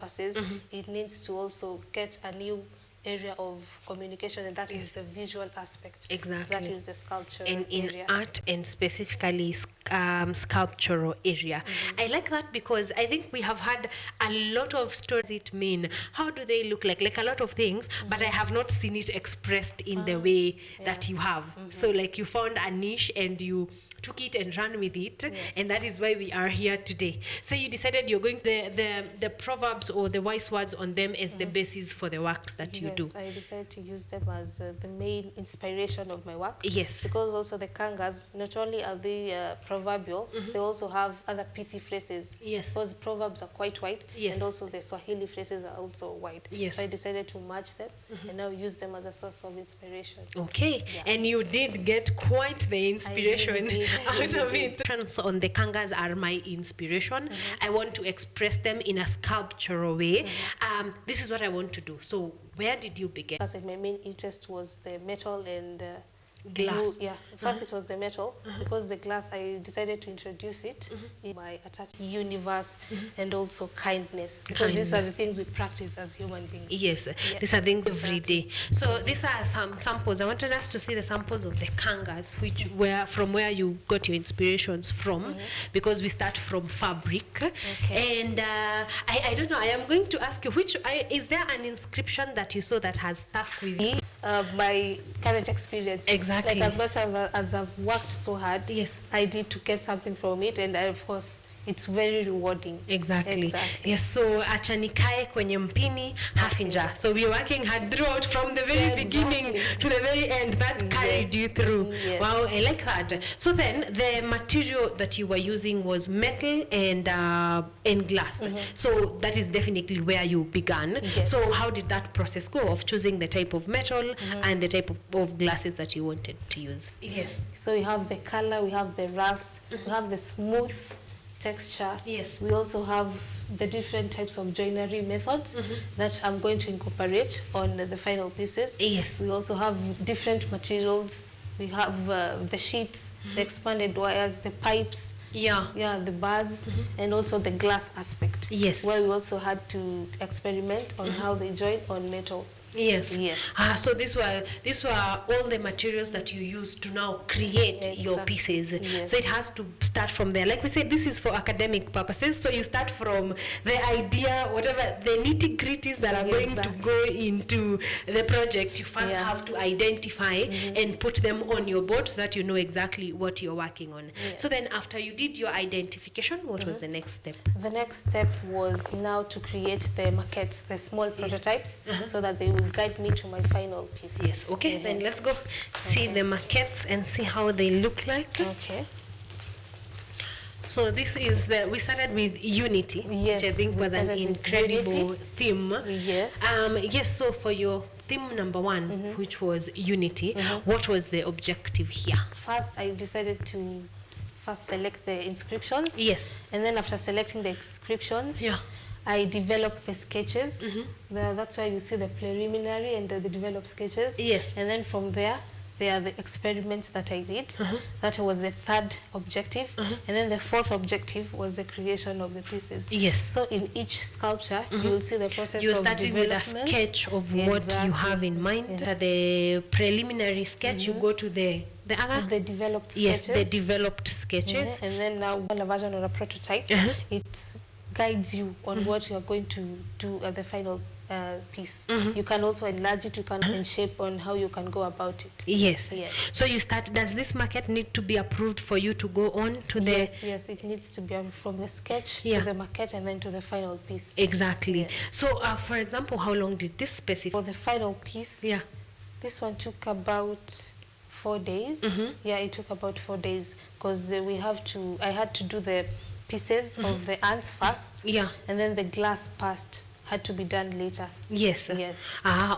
purposes, it needs to also get a new area of communication, and that is the visual aspect. Exactly. That is the sculptural in area. art, and specifically sculptural area. I like that because I think we have had a lot of stories. It mean, how do they look like a lot of things, but I have not seen it expressed in the way that you have. So like you found a niche and you took it and ran with it, and that is why we are here today. So you decided you're going the proverbs or the wise words on them as the basis for the works that you do. Yes, I decided to use them as the main inspiration of my work. Yes. Because also the kangas, not only are they proverbial, they also have other pithy phrases. Yes. Because proverbs are quite wide, Yes. and also the Swahili phrases are also wide. Yes. So I decided to merge them and now use them as a source of inspiration. Okay, and you did get quite the inspiration out of it. On the kangas are my inspiration. I want to express them in a sculptural way. This is what I want to do. So where did you begin? Because my main interest was the metal and glass. First it was the metal, because the glass, I decided to introduce it in my attached universe and also kindness, because these are the things we practice as human beings. Yes, these are things every day. So these are some samples. I wanted us to see the samples of the kangas, which were from where you got your inspirations from, because we start from fabric. Okay. And I don't know, I am going to ask you, is there an inscription that you saw that has stuck with you? My current experience. Exactly. Like as much as I've worked so hard, yes, I need to get something from it, and of course it's very rewarding. Exactly. Yes, so acha nikae kwenye mpini hafinja. So we're working hard throughout from the very beginning to the very end. That carried you through. Yes. Wow, I like that. So then the material that you were using was metal and glass. So that is definitely where you began. Yes. So how did that process go of choosing the type of metal and the type of glasses that you wanted to use? Yes. So we have the color, we have the rust, we have the smooth texture. Yes. We also have the different types of joinery methods that I'm going to incorporate on the final pieces. Yes. We also have different materials. We have the sheets, the expanded wires, the pipes. The bars, and also the glass aspect. Yes. Where we also had to experiment on how they join on metal. Yes. Yes. So these were all the materials that you use to now create your pieces. Yes. So it has to start from there. Like we said, this is for academic purposes. So you start from the idea, whatever the nitty-gritties that are going to go into the project. You first have to identify and put them on your board so that you know exactly what you're working on. Yes. So then after you did your identification, what was the next step? The next step was now to create the maquettes, the small prototypes, so that they will guide me to my final piece. Yes, okay, then let's go see the maquettes and see how they look like. Okay. So this is we started with unity, Yes, which I think was an incredible theme. Yes. Yes, so for your theme number one, which was unity, what was the objective here? First, I decided to select the inscriptions. Yes. And then after selecting the inscriptions, I developed the sketches. That's where you see the preliminary and the developed sketches. Yes. And then from there are the experiments that I did. That was the third objective. And then the fourth objective was the creation of the pieces. Yes. So in each sculpture, you will see the process You're of starting with development. a sketch of what you have in mind. The preliminary sketch, you go to the other? The developed sketches. Yes, the developed sketches. And then now a version or a prototype, it guides you on what you are going to do at the final piece. You can also enlarge it, you can shape on how you can go about it. Yes. Yes. So you start, does this maquette need to be approved for you to go on to the... Yes, it needs to be from the sketch to the maquette and then to the final piece. Exactly. Yes. So for example, how long did this specify? For the final piece, this one took about 4 days. It took about 4 days because I had to do the pieces of the ants first, and then the glass had to be done later. Yes. Yes.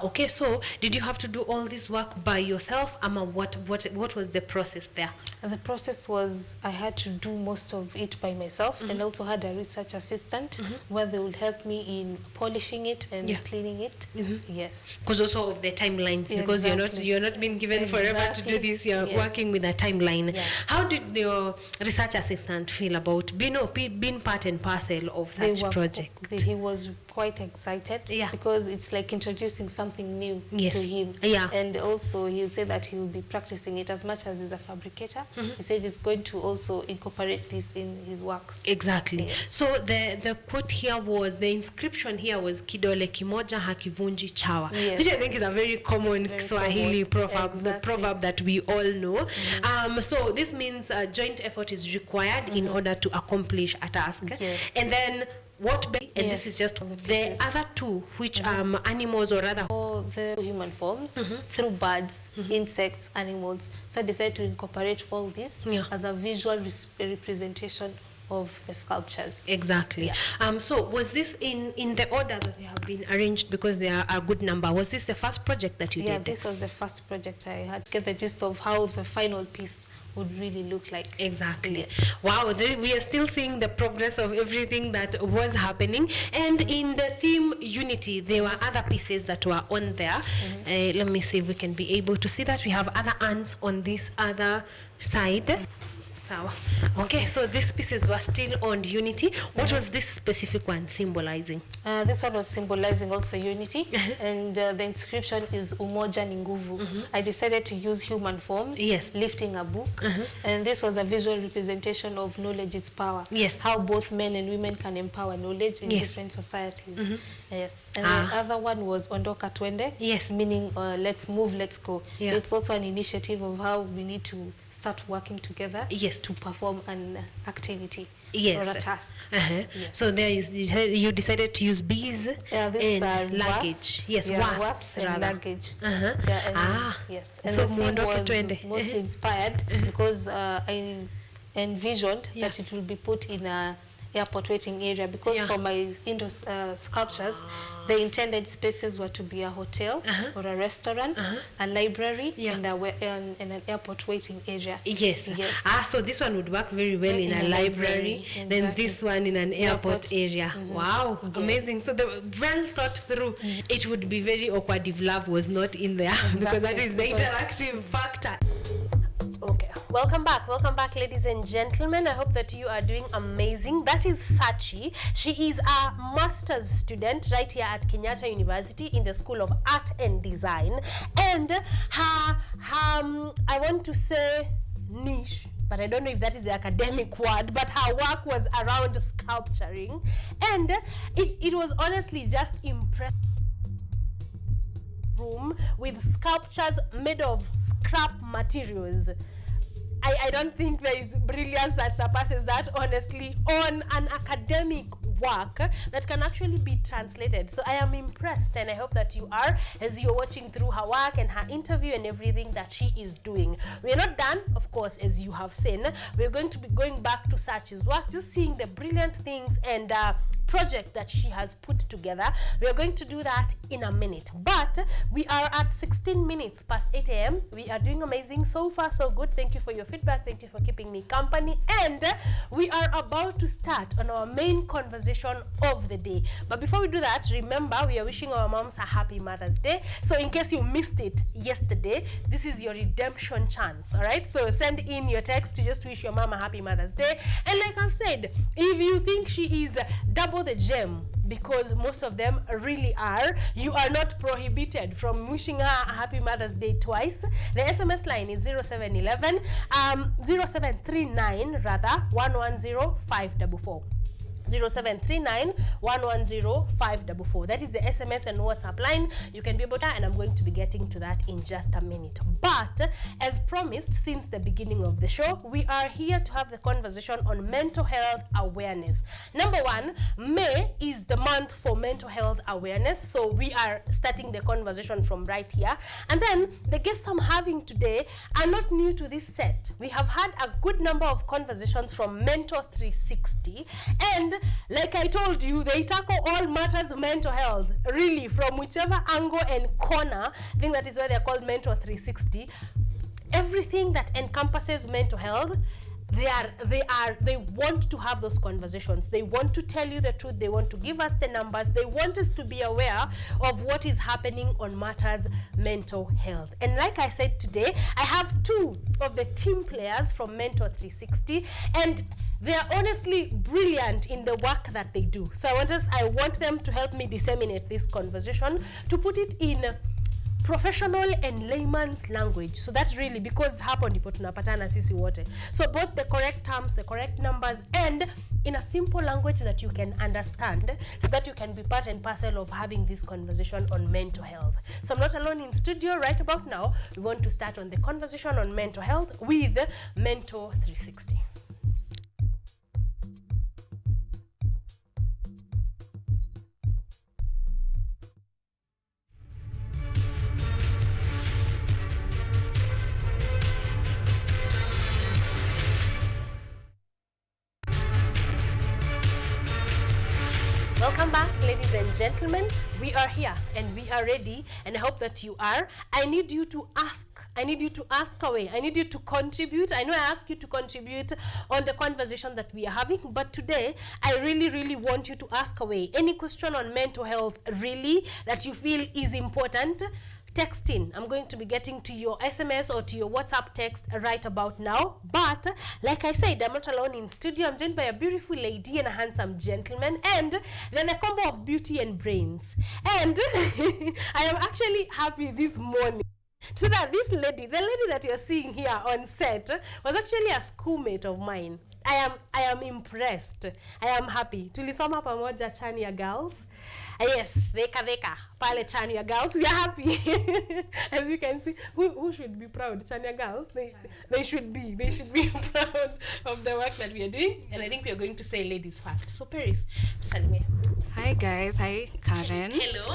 Okay. So did you have to do all this work by yourself? What was the process there? And the process was I had to do most of it by myself, and also had a research assistant where they would help me in polishing it and cleaning it. Yes. Because also of the timelines, Yeah, because exactly. you're not being given forever to do this. You're working with a timeline. Yeah. How did your research assistant feel about being part and parcel of such project? He was quite excited because it's like introducing something new to him. Yeah. And also he said that he will be practicing it as much as he's a fabricator. He said he's going to also incorporate this in his works. Exactly. Yes. So the quote here was, the inscription here was kidole kimoja hakivunji chawa, which I think is a very common Swahili proverb, the proverb that we all know. So this means joint effort is required in order to accomplish a task. Yes. And then and this is just the other two, which animals or rather the human forms through birds, insects, animals. So I decided to incorporate all this as a visual representation of the sculptures. Exactly. Yeah. So was this in the order that they have been arranged, because they are a good number? Was this the first project that you did? Yeah, this was the first project I had to get the gist of how the final piece would really look like. Exactly. Yes. Wow, we are still seeing the progress of everything that was happening. And in the theme Unity, there were other pieces that were on there. Let me see if we can be able to see that. We have other ants on this other side. Okay, so these pieces were still on Unity. What was this specific one symbolizing? This one was symbolizing also unity, and the inscription is Umoja ni Nguvu. I decided to use human forms, lifting a book, and this was a visual representation of knowledge is power. Yes. How both men and women can empower knowledge in different societies. Yes. And the other one was Ondoka Twende, meaning let's move, let's go. It's also an initiative of how we need to start working together to perform an activity or a task. So there you decided to use bees and luggage. Wasps and rather. Luggage. Yes. And so the theme was mostly inspired because I envisioned that it will be put in a airport waiting area, because for my indoor sculptures, the intended spaces were to be a hotel or a restaurant, a library, and an airport waiting area. Yes. So this one would work very well in a library, then this one in an airport area. Wow, amazing. So the well thought through. It would be very awkward if love was not in there, because that is the interactive factor. Okay, welcome back, ladies and gentlemen. I hope that you are doing amazing. That is Sachi. She is a master's student right here at Kenyatta University in the School of Art and Design, and her I want to say niche, but I don't know if that is the academic word, but her work was around sculpturing, and it was honestly just impressive. Room with sculptures made of scrap materials. I don't think there is brilliance that surpasses that, honestly, on an academic work that can actually be translated. So I am impressed, and I hope that you are, as you're watching through her work and her interview and everything that she is doing. We're not done, of course, as you have seen. We're going to be going back to Sachi's work, just seeing the brilliant things and project that she has put together. We are going to do that in a minute, but we are at 16 minutes past 8 a.m. We are doing amazing. So far, so good. Thank you for your feedback. Thank you for keeping me company, and we are about to start on our main conversation of the day. But before we do that, remember, we are wishing our moms a happy Mother's Day. So in case you missed it yesterday, this is your redemption chance. All right, so send in your text to just wish your mom a happy Mother's Day. And like I've said, if you think she is double the gem, because most of them really are, you are not prohibited from wishing her a happy Mother's Day twice. The SMS line is 0739 rather 110544. 0739-110-544. That is the SMS and WhatsApp line. You can be able to, and I'm going to be getting to that in just a minute. But as promised since the beginning of the show, we are here to have the conversation on mental health awareness. Number one, May is the month for mental health awareness, so we are starting the conversation from right here. And then the guests I'm having today are not new to this set. We have had a good number of conversations from Mentor 360, and And like I told you, they tackle all matters mental health, really, from whichever angle and corner. I think that is why they're called Mentor 360. Everything that encompasses mental health, they want to have those conversations. They want to tell you the truth. They want to give us the numbers. They want us to be aware of what is happening on matters mental health. And like I said today, I have two of the team players from Mentor 360, and they are honestly brilliant in the work that they do. So I want them to help me disseminate this conversation, to put it in professional and layman's language, so that really, because hapo ndipo tunapatana sisi wote, so both the correct terms, the correct numbers, and in a simple language that you can understand, so that you can be part and parcel of having this conversation on mental health. So I'm not alone in studio right about now. We want to start on the conversation on mental health with Mentor 360. Welcome back, ladies and gentlemen. We are here and we are ready, and I hope that you are. I need you to ask away. I need you to contribute. I know I ask you to contribute on the conversation that we are having, but today I really want you to ask away any question on mental health, really, that you feel is important. Text in. I'm going to be getting to your SMS or to your WhatsApp text right about now. But like I said, I'm not alone in studio. I'm joined by a beautiful lady and a handsome gentleman, and then a combo of beauty and brains. And I am actually happy this morning so that the lady that you're seeing here on set was actually a schoolmate of mine. I am impressed. I am happy. Tulisoma pamoja Chania Girls. Yes, Veka pale Chania Girls. We are happy. As you can see, who should be proud? Chania Girls. They should be proud of the work that we are doing. And I think we are going to say ladies first. So Paris, Salme. Hi guys, hi Karen. Hello.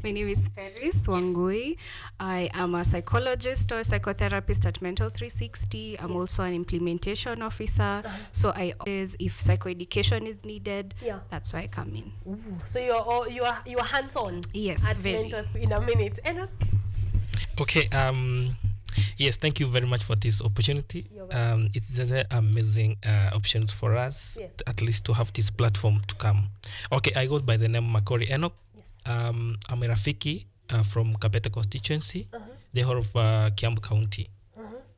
My name is Paris Wangui. I am a psychologist or psychotherapist at Mental 360. I'm also an implementation officer. So I always, if psychoeducation is needed, that's why I come in. Ooh, so you're hands-on. Yes, at very. Mentor in a minute. And okay. Yes, thank you very much for this opportunity. It's an amazing opportunity for us, at least to have this platform to come. Okay, I go by the name Makori Enoch. I'm a Rafiki from Kabete constituency, the whole of Kiambu County,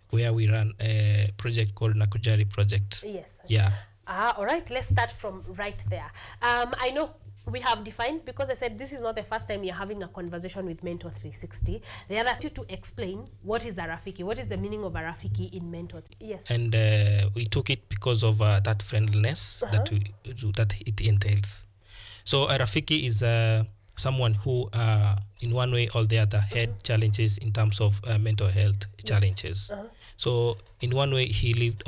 where we run a project called Nakujari project. Yes. Yeah. All right, let's start from right there. I know we have defined, because I said this is not the first time you're having a conversation with Mentor 360. The other two to explain what is a Rafiki, what is the meaning of a Rafiki in Mentor. Yes. And we took it because of that friendliness that it entails. So a Rafiki is someone who, in one way or the other, had challenges in terms of mental health challenges. So in one way, she lived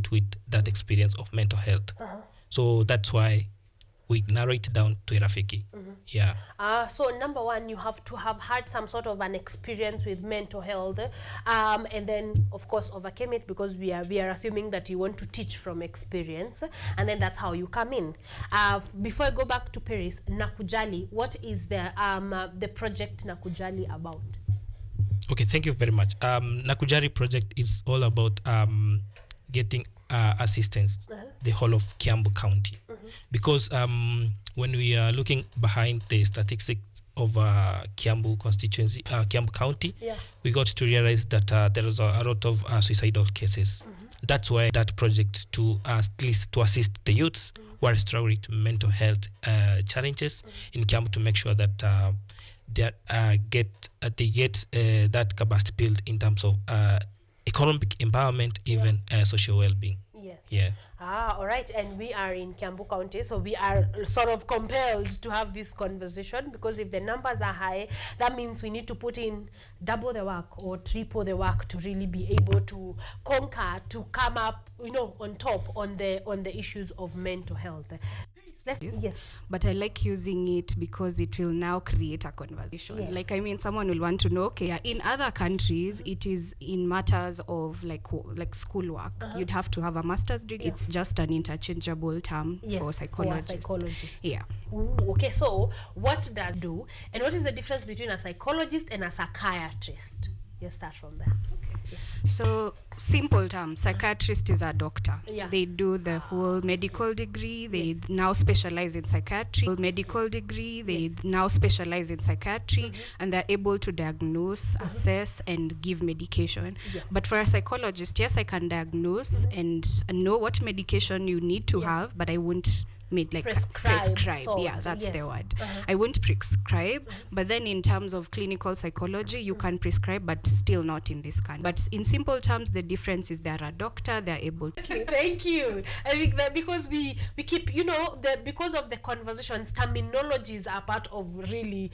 with that experience of mental health. So that's why we narrow it down to a Rafiki. Yeah. So number one, you have to have had some sort of an experience with mental health, and then of course overcame it, because we are assuming that you want to teach from experience, and then that's how you come in. Before I go back to Paris, Nakujali, what is the project Nakujali about? Okay, thank you very much. Nakujari project is all about getting assistance the whole of Kiambu County, because when we are looking behind the statistics of Kiambu constituency, Kiambu County, we got to realize that there is a lot of suicidal cases. That's why that project, to at least to assist the youths who are struggling with mental health challenges in Kiambu, to make sure that they get that capacity built in terms of economic empowerment, even social well-being. Yes. Yeah. All right. And we are in Kiambu County, so we are sort of compelled to have this conversation, because if the numbers are high, that means we need to put in double the work or triple the work to really be able to conquer, to come up, on top on the issues of mental health. Yes. But I like using it because it will now create a conversation. Yes. Like, I mean, someone will want to know, okay, in other countries, it is in matters of like schoolwork. You'd have to have a master's degree. Yeah. It's just an interchangeable term Yes, for psychologists. For a psychologist. Yeah. Ooh, okay, so what does do, and what is the difference between a psychologist and a psychiatrist? You start from there. So, simple terms, psychiatrist is a doctor. Yeah. They do the whole medical degree. They now specialize in psychiatry. Now specialize in psychiatry, and they're able to diagnose, assess, and give medication. Yes. But for a psychologist, yes, I can diagnose and know what medication you need to have, but I won't prescribe. sort. Yeah, that's Yes. the word. I won't prescribe, but then in terms of clinical psychology, you can prescribe, but still not in this kind. But in simple terms, the difference is they're a doctor, they're able to. Thank you. I think that because we keep, because of the conversations, terminologies are part of really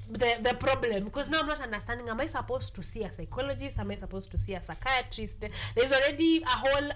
the problem, because now I'm not understanding, am I supposed to see a psychologist, am I supposed to see a psychiatrist? There's already a whole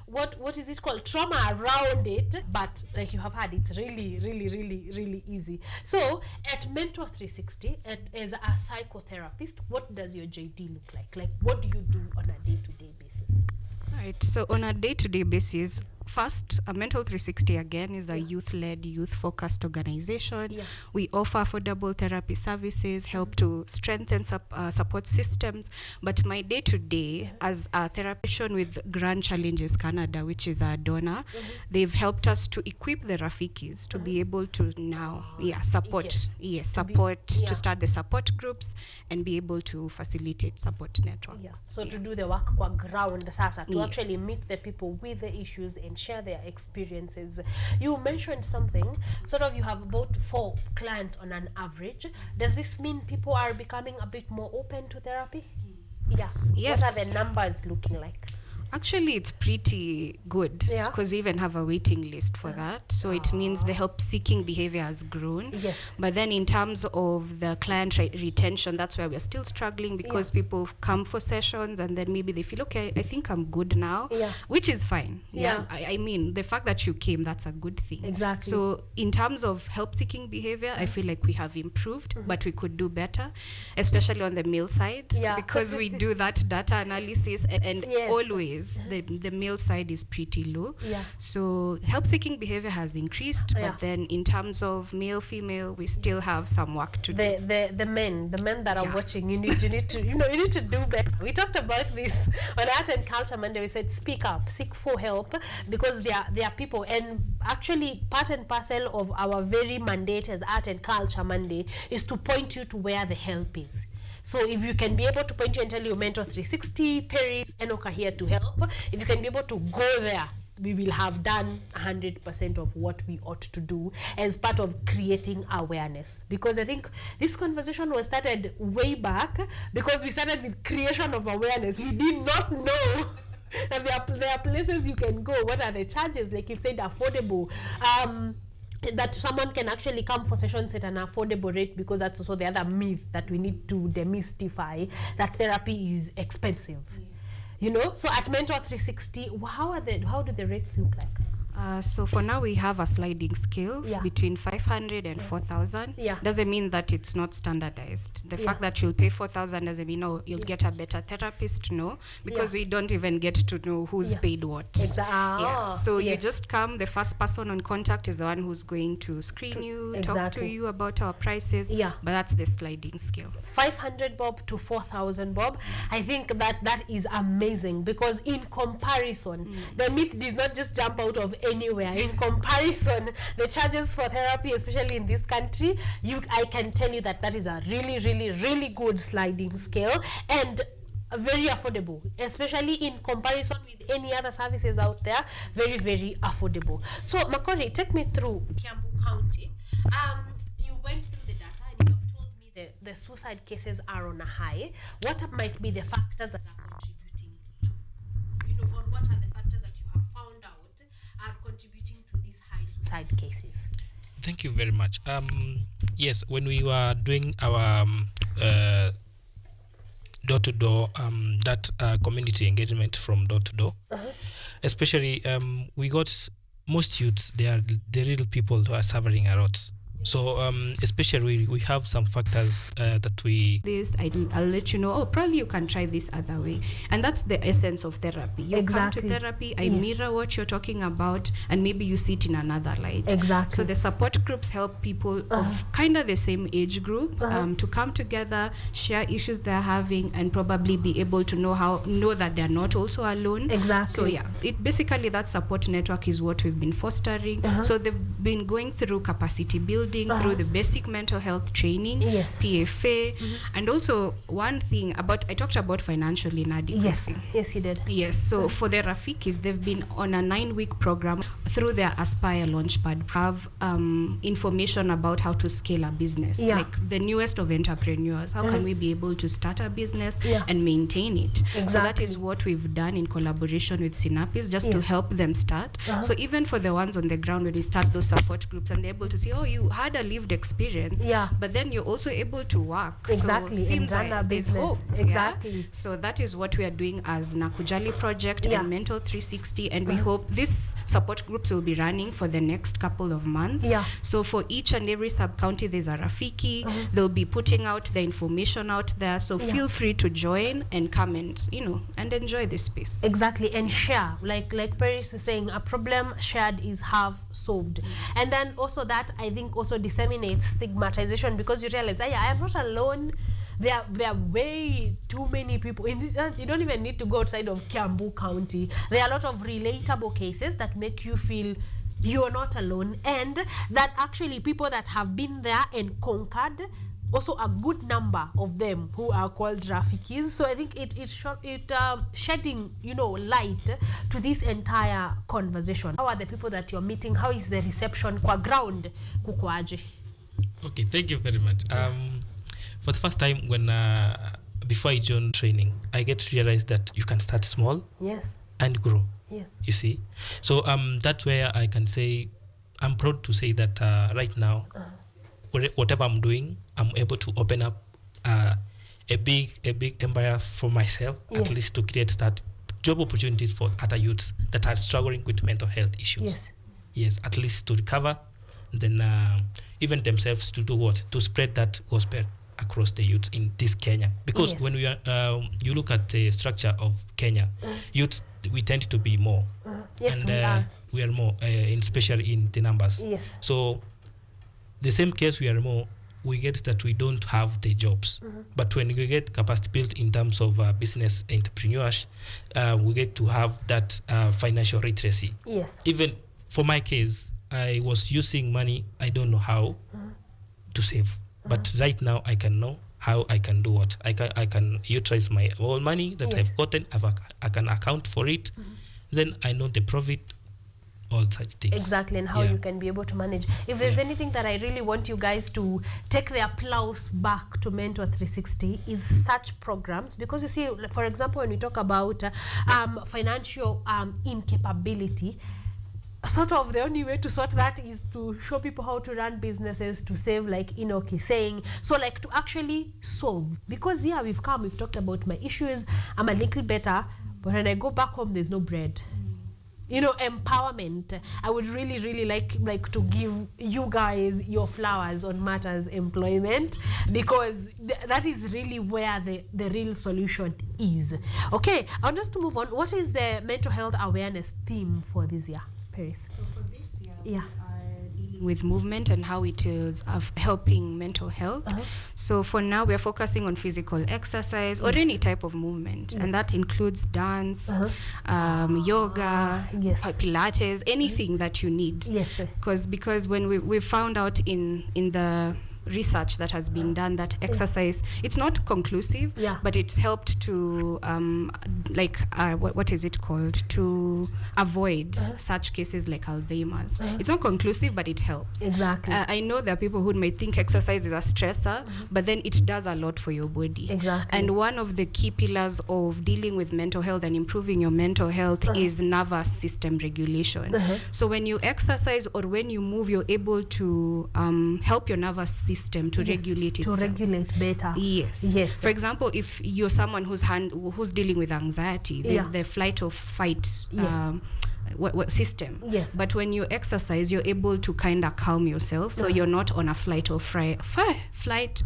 what is it called, trauma around it, but like you have had, it's really easy. So at Mentor 360, as a psychotherapist, what does your JD look like what do you do on a day-to-day basis? Right, so on a day-to-day basis, first, a Mental 360 again is a youth-led, youth-focused organization. Yeah. We offer affordable therapy services, help to strengthen support systems. But my day-to-day as a therapist with Grand Challenges Canada, which is a donor, they've helped us to equip the Rafikis to be able to now support to start the support groups and be able to facilitate support networks. Yes. So to do the work kwa ground sasa, to actually meet the people with the issues and share their experiences. You mentioned something, sort of you have about 4 clients on an average. Does this mean people are becoming a bit more open to therapy? Yeah. Yes. What are the numbers looking like? Actually, it's pretty good because we even have a waiting list for that. So it means the help-seeking behavior has grown. Yes. But then in terms of the client retention, that's where we're still struggling because people come for sessions and then maybe they feel, okay, I think I'm good now, which is fine. Yeah. I mean, the fact that you came, that's a good thing. Exactly. So in terms of help-seeking behavior, I feel like we have improved, but we could do better, especially on the male side, because we do that data analysis and always the male side is pretty low. So help-seeking behavior has increased, but then in terms of male-female, we still have some work to do. The men that are watching, you need to do better. We talked about this on Art and Culture Monday. We said speak up, seek for help, because there are people, and actually part and parcel of our very mandate as Art and Culture Monday is to point you to where the help is. So if you can be able to point you and tell you Mentor 360, Paris, Enoch are here to help, if you can be able to go there, we will have done 100% of what we ought to do as part of creating awareness. Because I think this conversation was started way back because we started with creation of awareness. We did not know that there are places you can go. What are the charges? Like you've said, affordable. That someone can actually come for sessions at an affordable rate, because that's also the other myth that we need to demystify, that therapy is expensive. So at Mentor 360, how do the rates look like? So for now, we have a sliding scale between 500 and 4,000. Doesn't mean that it's not standardized. The fact that you'll pay 4,000 doesn't mean you'll get a better therapist, because we don't even get to know who's paid what. Exactly. So you just come, the first person on contact is the one who's going to screen you, talk to you about our prices. But that's the sliding scale. 500 bob to 4,000 bob. I think that is amazing, because in comparison, the myth does not just jump out of anywhere. In comparison, the charges for therapy, especially in this country, I can tell you that is a really good sliding scale, and very affordable, especially in comparison with any other services out there. Very affordable. So Makori, take me through Kiambu County. You went through the data and you have told me the suicide cases are on a high. What might be the factors that are contributing to, or what are the factors that you have found out are contributing to these high suicide cases? Thank you very much. Yes, when we were doing our door-to-door, community engagement from door-to-door, especially we got most youths, they are the real people who are suffering a lot. So especially we have some factors that we... I'll let you know, oh, probably you can try this other way. And that's the essence of therapy. You come to therapy, I mirror what you're talking about, and maybe you see it in another light. Exactly. So the support groups help people of kind of the same age group to come together, share issues they're having, and probably be able to know that they're not also alone. Exactly. So yeah, it basically, that support network is what we've been fostering. So they've been going through capacity building, through the basic mental health training, PFA, and also one thing I talked about financial inadequacy. Yes, you did. Yes, so for the Rafikis, they've been on a 9-week program through their Aspire Launchpad, have information about how to scale a business, like the newest of entrepreneurs. How can we be able to start a business and maintain it? So that is what we've done in collaboration with Synapis, just to help them start. So even for the ones on the ground, when we start those support groups and they're able to see, oh, you had a lived experience, but then you're also able to work. Exactly. So seems like there's hope. Exactly. Yeah? So that is what we are doing as Nakujali Project and Mental 360, and we hope this support groups will be running for the next couple of months. So for each and every sub-county, there's a Rafiki. They'll be putting out the information out there. So feel free to join and come and, and enjoy this space. Exactly, and share. Like Paris is saying, a problem shared is half solved. And then also that, I think, also disseminates stigmatization, because you realize, I am not alone. There are way too many people in this. You don't even need to go outside of Kiambu County. There are a lot of relatable cases that make you feel you are not alone, and that actually people that have been there and conquered, also a good number of them who are called Rafikis. So I think it shedding light to this entire conversation. How are the people that you're meeting? How is the reception kwa ground kukoaje? Okay, thank you very much. For the first time, when before I joined training, I get to realize that you can start small and grow. You see, so that's where I can say I'm proud to say that right now, whatever I'm doing, I'm able to open up a big empire for myself, at least to create that job opportunities for other youths that are struggling with mental health issues. Yes, at least to recover, then even themselves to do what? To spread that gospel across the youths in this Kenya. Because when we are, you look at the structure of Kenya, youths, we tend to be more. And we are more, especially in the numbers. So the same case, we are more, we get that we don't have the jobs. But when we get capacity built in terms of business entrepreneurs, we get to have that financial literacy. Even for my case, I was using money, I don't know how to save. But right now, I can know how I can do what. I can utilize my whole money that I've gotten, I can account for it. Then I know the profit, all such things. Exactly, and how you can be able to manage. If there's anything that I really want you guys to take the applause back to Mentor 360 is such programs, because you see, for example, when we talk about financial incapability, sort of the only way to sort that is to show people how to run businesses, to save, like Enoch is saying. So like to actually solve, because we've talked about my issues, I'm a little better, but when I go back home, there's no bread. Empowerment. I would really, really like to give you guys your flowers on matters employment, because that is really where the real solution is. Okay, I want us to move on. What is the mental health awareness theme for this year, Paris? So for this year, we are dealing with movement and how it is helping mental health. So for now, we are focusing on physical exercise or any type of movement, and that includes dance, yoga, Pilates, anything that you need. Because when we found out in the research that has been done that exercise, it's not conclusive, but it's helped to what is it called, to avoid such cases like Alzheimer's. It's not conclusive, but it helps. I know there are people who might think exercise is a stressor, but then it does a lot for your body. And one of the key pillars of dealing with mental health and improving your mental health is nervous system regulation. So when you exercise or when you move, you're able to help your nervous system to regulate itself. To regulate better. Yes. For example, if you're someone who's dealing with anxiety, there's the flight or fight system. Yes. But when you exercise, you're able to kind of calm yourself, so you're not on a flight or flight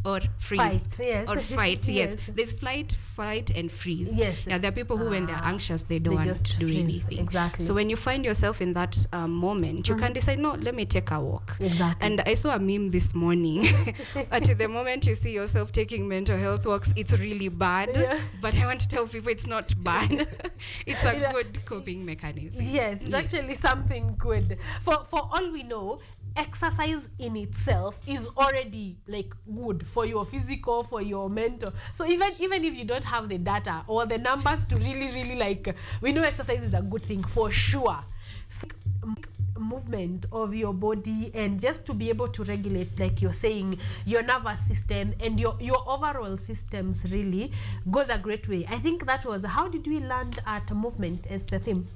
or freeze. Fight, yes. Or fight. Yes. Yes. There's flight, fight, and freeze. Yes. Yeah, there are people who, when they're anxious, they don't They want just to do freeze. anything. Exactly. So when you find yourself in that moment, you can decide, no, let me take a walk. Exactly. And I saw a meme this morning. At the moment you see yourself taking mental health walks, it's really bad. Yeah. But I want to tell people it's not bad. It's a Yeah. good coping mechanism. Yes, it's actually something good. For all we know, exercise in itself is already like good for your physical, for your mental. So even if you don't have the data or the numbers to really like, we know exercise is a good thing for sure. So, movement of your body, and just to be able to regulate, like you're saying, your nervous system and your overall systems really goes a great way. I think that was, how did we land at movement as the theme?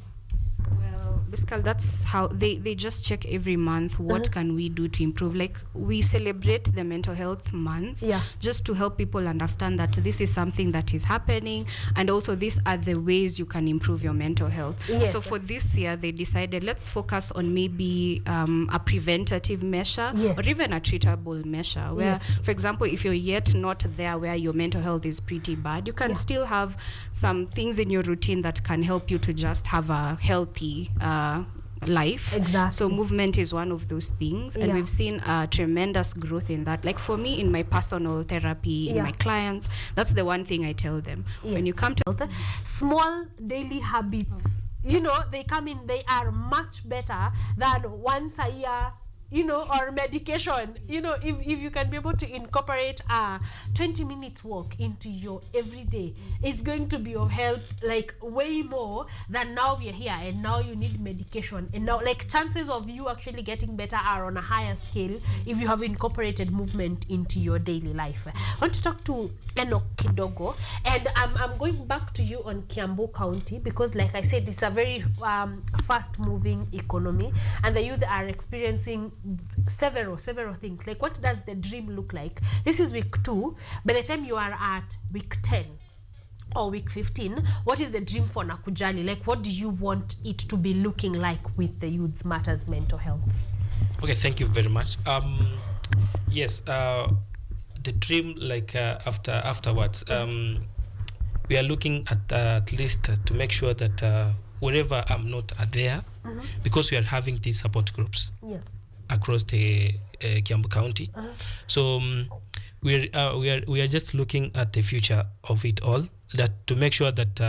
Well, basically that's how they just check every month what can we do to improve. Like, we celebrate the mental health month, just to help people understand that this is something that is happening, and also these are the ways you can improve your mental health. Yes. So for this year they decided, let's focus on maybe a preventative measure, or even a treatable measure, where for example, if you're yet not there where your mental health is pretty bad, you can still have some things in your routine that can help you to just have a healthy life. Exactly. So movement is one of those things, and we've seen tremendous growth in that. Like for me, in my personal therapy, in my clients, that's the one thing I tell them. When you come to small daily habits, you know, they come in, they are much better than once a year, you know, or medication. You know, if you can be able to incorporate a 20-minute walk into your everyday, it's going to be of help like way more than now we're here and now you need medication, and now like chances of you actually getting better are on a higher scale if you have incorporated movement into your daily life. I want to talk to Enoch Kidogo, and I'm going back to you on Kiambu County, because like I said, it's a very fast moving economy, and the youth are experiencing several things. Like, what does the dream look like? This is week 2. By the time you are at week 10 or week 15, what is the dream for Nakujali? Like, what do you want it to be looking like with the Youth Matters Mental Health? Okay, thank you very much. Yes, the dream, like afterwards, we are looking at least to make sure that wherever I'm not there, because we are having these support groups across the Kiambu County. So we are just looking at the future of it all, that to make sure that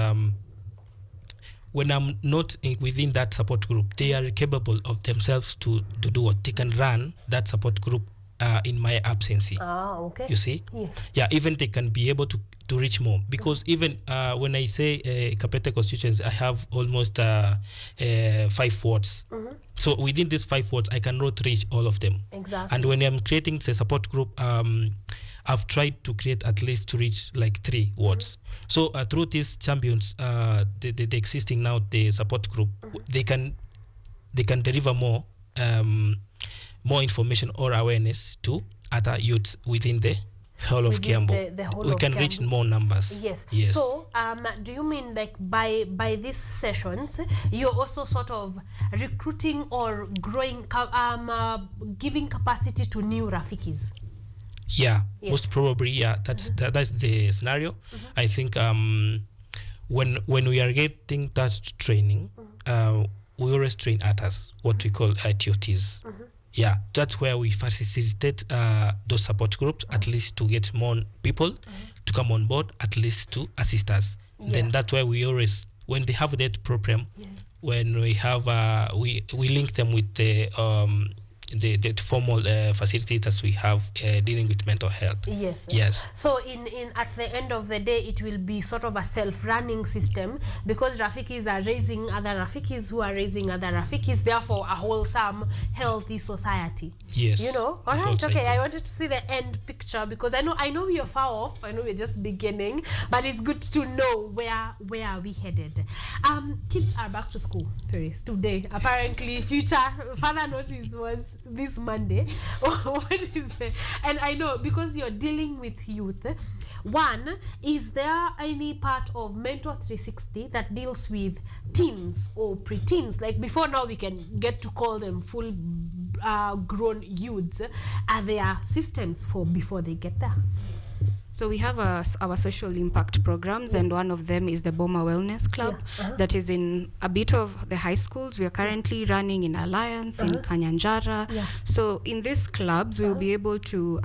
when I'm not within that support group, they are capable of themselves to do what they can run that support group in my absence. Okay. You see? Yeah, even they can be able to reach more, because even when I say Kapete constituency, I have almost 5 wards. So within these 5 wards, I cannot reach all of them. Exactly. And when I'm creating the support group, I've tried to create at least to reach like 3 wards. So through these champions, the existing now, the support group, they can deliver more information or awareness to other youths within the whole of Kiambu. We can reach more numbers. Yes. So, do you mean like by these sessions, you're also sort of recruiting or growing, giving capacity to new Rafikis? Yeah, most probably. Yeah, that's the scenario. I think when we are getting that training, we always train others, what we call TOTs. Yeah, that's where we facilitate those support groups, at least to get more people to come on board, at least to assist us. Then that's why we always, when they have that program, when we have we link them with the formal facilitators we have dealing with mental health. Yes. So in at the end of the day, it will be sort of a self-running system, because Rafikis are raising other Rafikis who are raising other Rafikis, therefore a wholesome, healthy society. Yes. You know? All right, okay. I wanted to see the end picture, because I know we are far off. I know we're just beginning, but it's good to know where are we headed. Kids are back to school, Paris, today. Apparently, further notice was this Monday. What is it? And I know, because you're dealing with youth, One, is there any part of Mentor 360 that deals with teens or preteens? Like before now we can get to call them full grown youths. Are there systems for before they get there? So we have our social impact programs, and one of them is the Boma Wellness Club that is in a bit of the high schools. We are currently running in Alliance, in Kanyanjara. So in these clubs, we'll be able to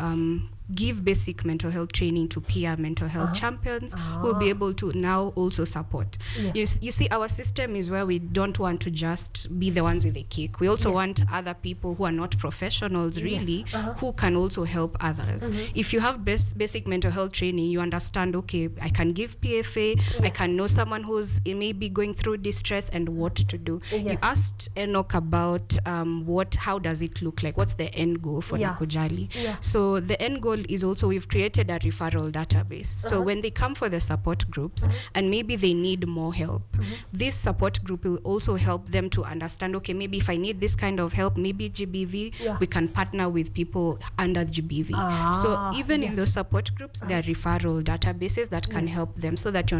give basic mental health training to peer mental health champions who will be able to now also support. You see, our system is where we don't want to just be the ones with the cake. We also want other people who are not professionals really who can also help others. If you have basic mental health training, you understand, okay, I can give PFA, I can know someone who's maybe going through distress and what to do. You asked Enoch about how does it look like? What's the end goal for Nakujali? So the end goal is also we've created a referral database. So when they come for the support groups and maybe they need more help, this support group will also help them to understand, okay, maybe if I need this kind of help, maybe GBV, we can partner with people under GBV. So even in those support groups, there are referral databases that can help them so that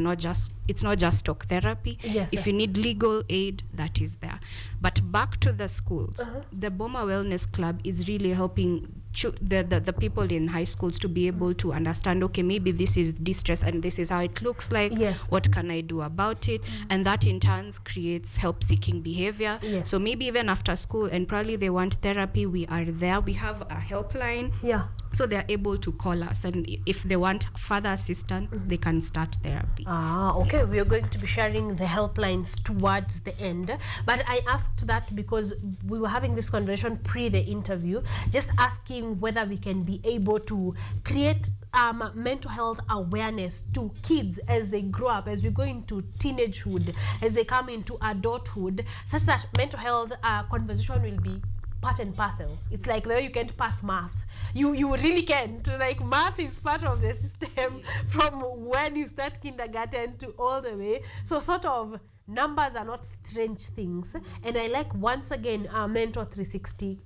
it's not just talk therapy. If you need legal aid, that is there. But back to the schools, the Boma Wellness Club is really helping the people in high schools to be able to understand, okay, maybe this is distress and this is how it looks like. What can I do about it? And that in turn creates help-seeking behavior. So maybe even after school and probably they want therapy, we are there. We have a helpline. So they're able to call us, and if they want further assistance, they can start therapy. Okay, we are going to be sharing the helplines towards the end. But I asked that because we were having this conversation pre the interview, just asking whether we can be able to create mental health awareness to kids as they grow up, as we go into teenagehood, as they come into adulthood, such that mental health conversation will be part and parcel. It's like the way you can't pass math. You really can't. Like math is part of the system from when you start kindergarten to all the way. So sort of numbers are not strange things. And I like, once again, Mentor 360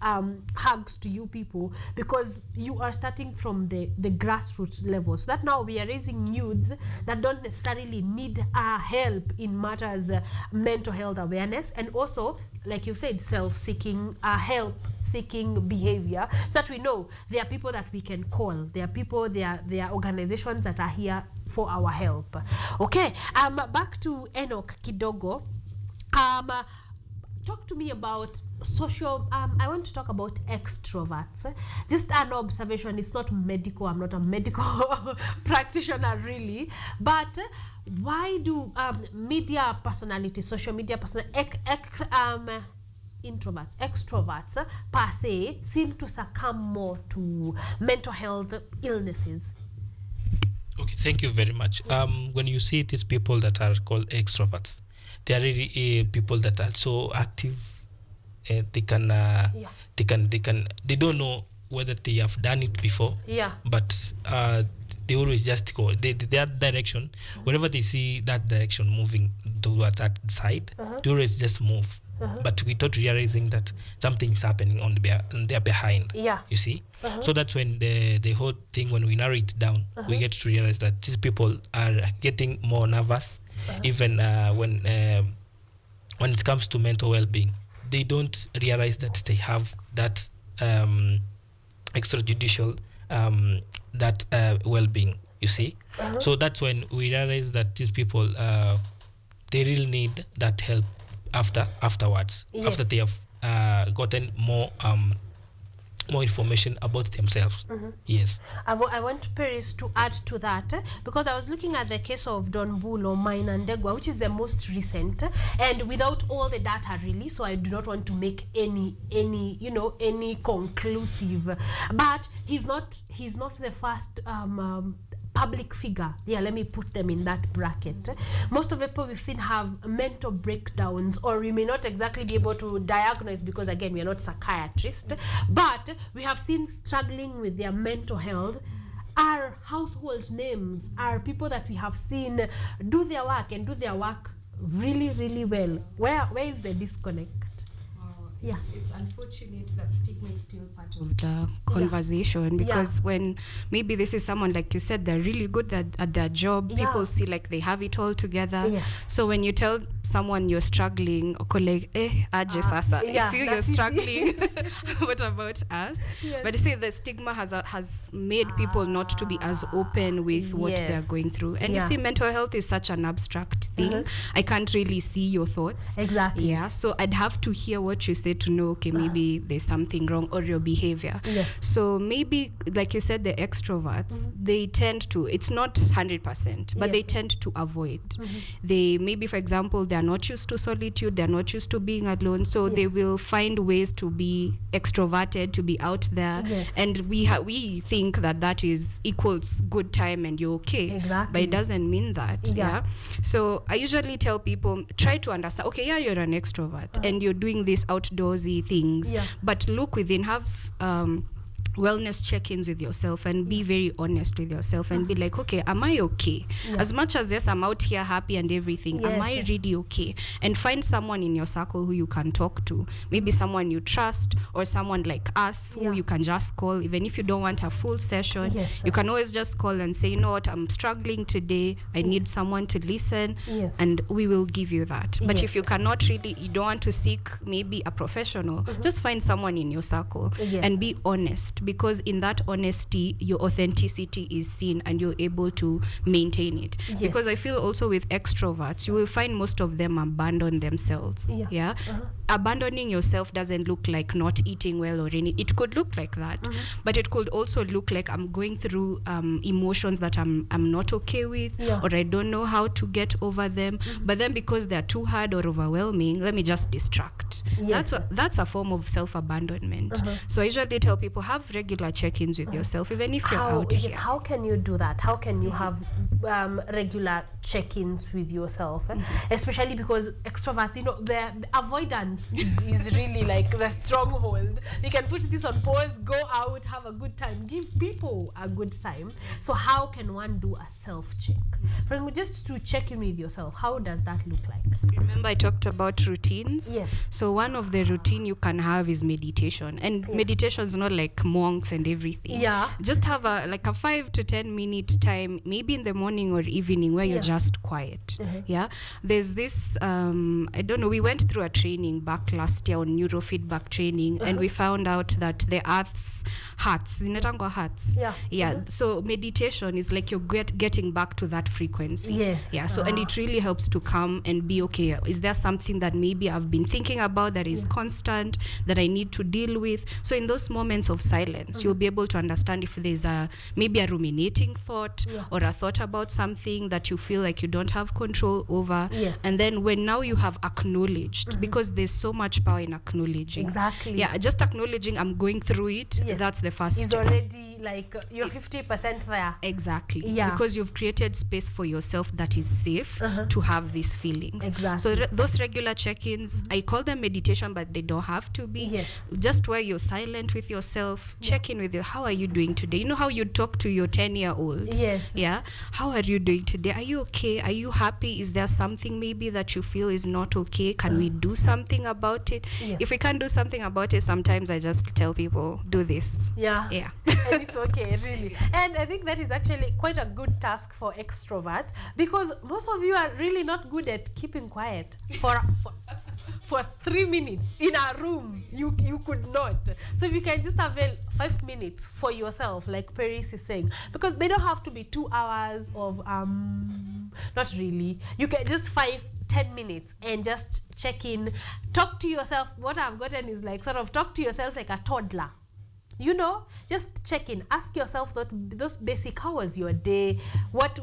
hugs to you people, because you are starting from the grassroots level. So that now we are raising youths that don't necessarily need help in matters mental health awareness, and also, like you said, self-seeking, help-seeking behavior, so that we know there are people that we can call. There are people, there are organizations that are here for our help. Okay, back to Enoch Kidogo. Talk to me about social, I want to talk about extroverts. Just an observation, it's not medical, I'm not a medical practitioner really, but why do media personalities, social media personalities, extroverts per se, seem to succumb more to mental health illnesses? Okay, thank you very much. When you see these people that are called extroverts, they are really people that are so active. They don't know whether they have done it before. But they always just go their direction. Whenever they see that direction moving towards that side, they always just move. But without realizing that something is happening on their behind. You see? So that's when the whole thing, when we narrow it down, we get to realize that these people are getting more nervous, even when it comes to mental well-being. They don't realize that they have that extrajudicial well-being, you see? So that's when we realize that these people, they really need that help afterwards, after they have gotten more information about themselves. Yes. I want Paris to add to that, because I was looking at the case of Don Bulo, Mainandegwa, which is the most recent, and without all the data really, so I do not want to make any conclusive, but he's not the first public figure. Let me put them in that bracket. Most of the people we've seen have mental breakdowns, or we may not exactly be able to diagnose, because again, we are not psychiatrists, but we have seen struggling with their mental health. Are household names, are people that we have seen do their work and do their work really, really well. Where is the disconnect? Yeah. It's unfortunate that stigma is still part of the conversation, because when maybe this is someone, like you said, they're really good at their job, people see like they have it all together. So when you tell someone you're struggling, like, aje sasa, if you're struggling, what about us? But you see, the stigma has made people not to be as open with what they're going through. And you see, mental health is such an abstract thing. I can't really see your thoughts. Exactly. Yeah, so I'd have to hear what you say to know, okay, maybe there's something wrong, or your behavior. So maybe, like you said, the extroverts, they tend to, it's not 100%, but they tend to avoid. They maybe, for example, they're not used to solitude, they're not used to being alone, so they will find ways to be extroverted, to be out there. And we think that is equals good time and you're okay. But it doesn't mean that. So I usually tell people, try to understand, okay, you're an extrovert and you're doing these outdoorsy things, but look within, have wellness check-ins with yourself and be very honest with yourself and be like, okay, am I okay? As much as yes, I'm out here happy and everything, am I really okay? And find someone in your circle who you can talk to, maybe someone you trust, or someone like us who you can just call. Even if you don't want a full session, you can always just call and say, you know what, I'm struggling today, I need someone to listen, and we will give you that. But if you cannot really, you don't want to seek maybe a professional, just find someone in your circle and be honest, because in that honesty, your authenticity is seen and you're able to maintain it. Because I feel also with extroverts, you will find most of them abandon themselves. Abandoning yourself doesn't look like not eating well or any. It could look like that, but it could also look like I'm going through emotions that I'm not okay with, or I don't know how to get over them. But then because they're too hard or overwhelming, let me just distract. That's a form of self-abandonment. So I usually tell people, have regular check-ins with yourself, even if you're out here. How can you do that? How can you have regular check-ins with yourself? Especially because extroverts, the avoidance is really like the stronghold. You can put this on pause, go out, have a good time, give people a good time. So how can one do a self-check? Just to check in with yourself, how does that look like? Remember I talked about routines? So one of the routine you can have is meditation. And meditation is not like monks and everything. Just have a 5 to 10 minute time, maybe in the morning or evening, where you're just quiet. There's this I don't know, we went through a training back last year on neurofeedback training, and we found out that the earth's hearts, so meditation is like you're getting back to that frequency. So and it really helps to come and be okay, is there something that maybe I've been thinking about that is constant, that I need to deal with? So in those moments of silence, you'll be able to understand if there's maybe a ruminating thought, or a thought about something that you feel like you don't have control over. And then when now you have acknowledged, because there's so much power in acknowledging. Just acknowledging I'm going through it, that's the first step. Already like you're 50% there. Because you've created space for yourself that is safe to have these feelings. So those regular check-ins, I call them meditation, but they don't have to be. Just where you're silent with yourself, check in with you. How are you doing today? You know how you talk to your 10-year-old? How are you doing today? Are you okay? Are you happy? Is there something maybe that you feel is not okay? Can we do something about it? If we can't do something about it, sometimes I just tell people, do this. And it's okay, really. And I think that is actually quite a good task for extroverts, because most of you are really not good at keeping quiet for 3 minutes in a room. You could not. So if you can just avail 5 minutes for yourself, like Paris is saying, because they don't have to be 2 hours of not really. You can just 5-10 minutes and just check in, talk to yourself. What I've gotten is like sort of talk to yourself like a toddler. Just check in, ask yourself those basic, how was your day, what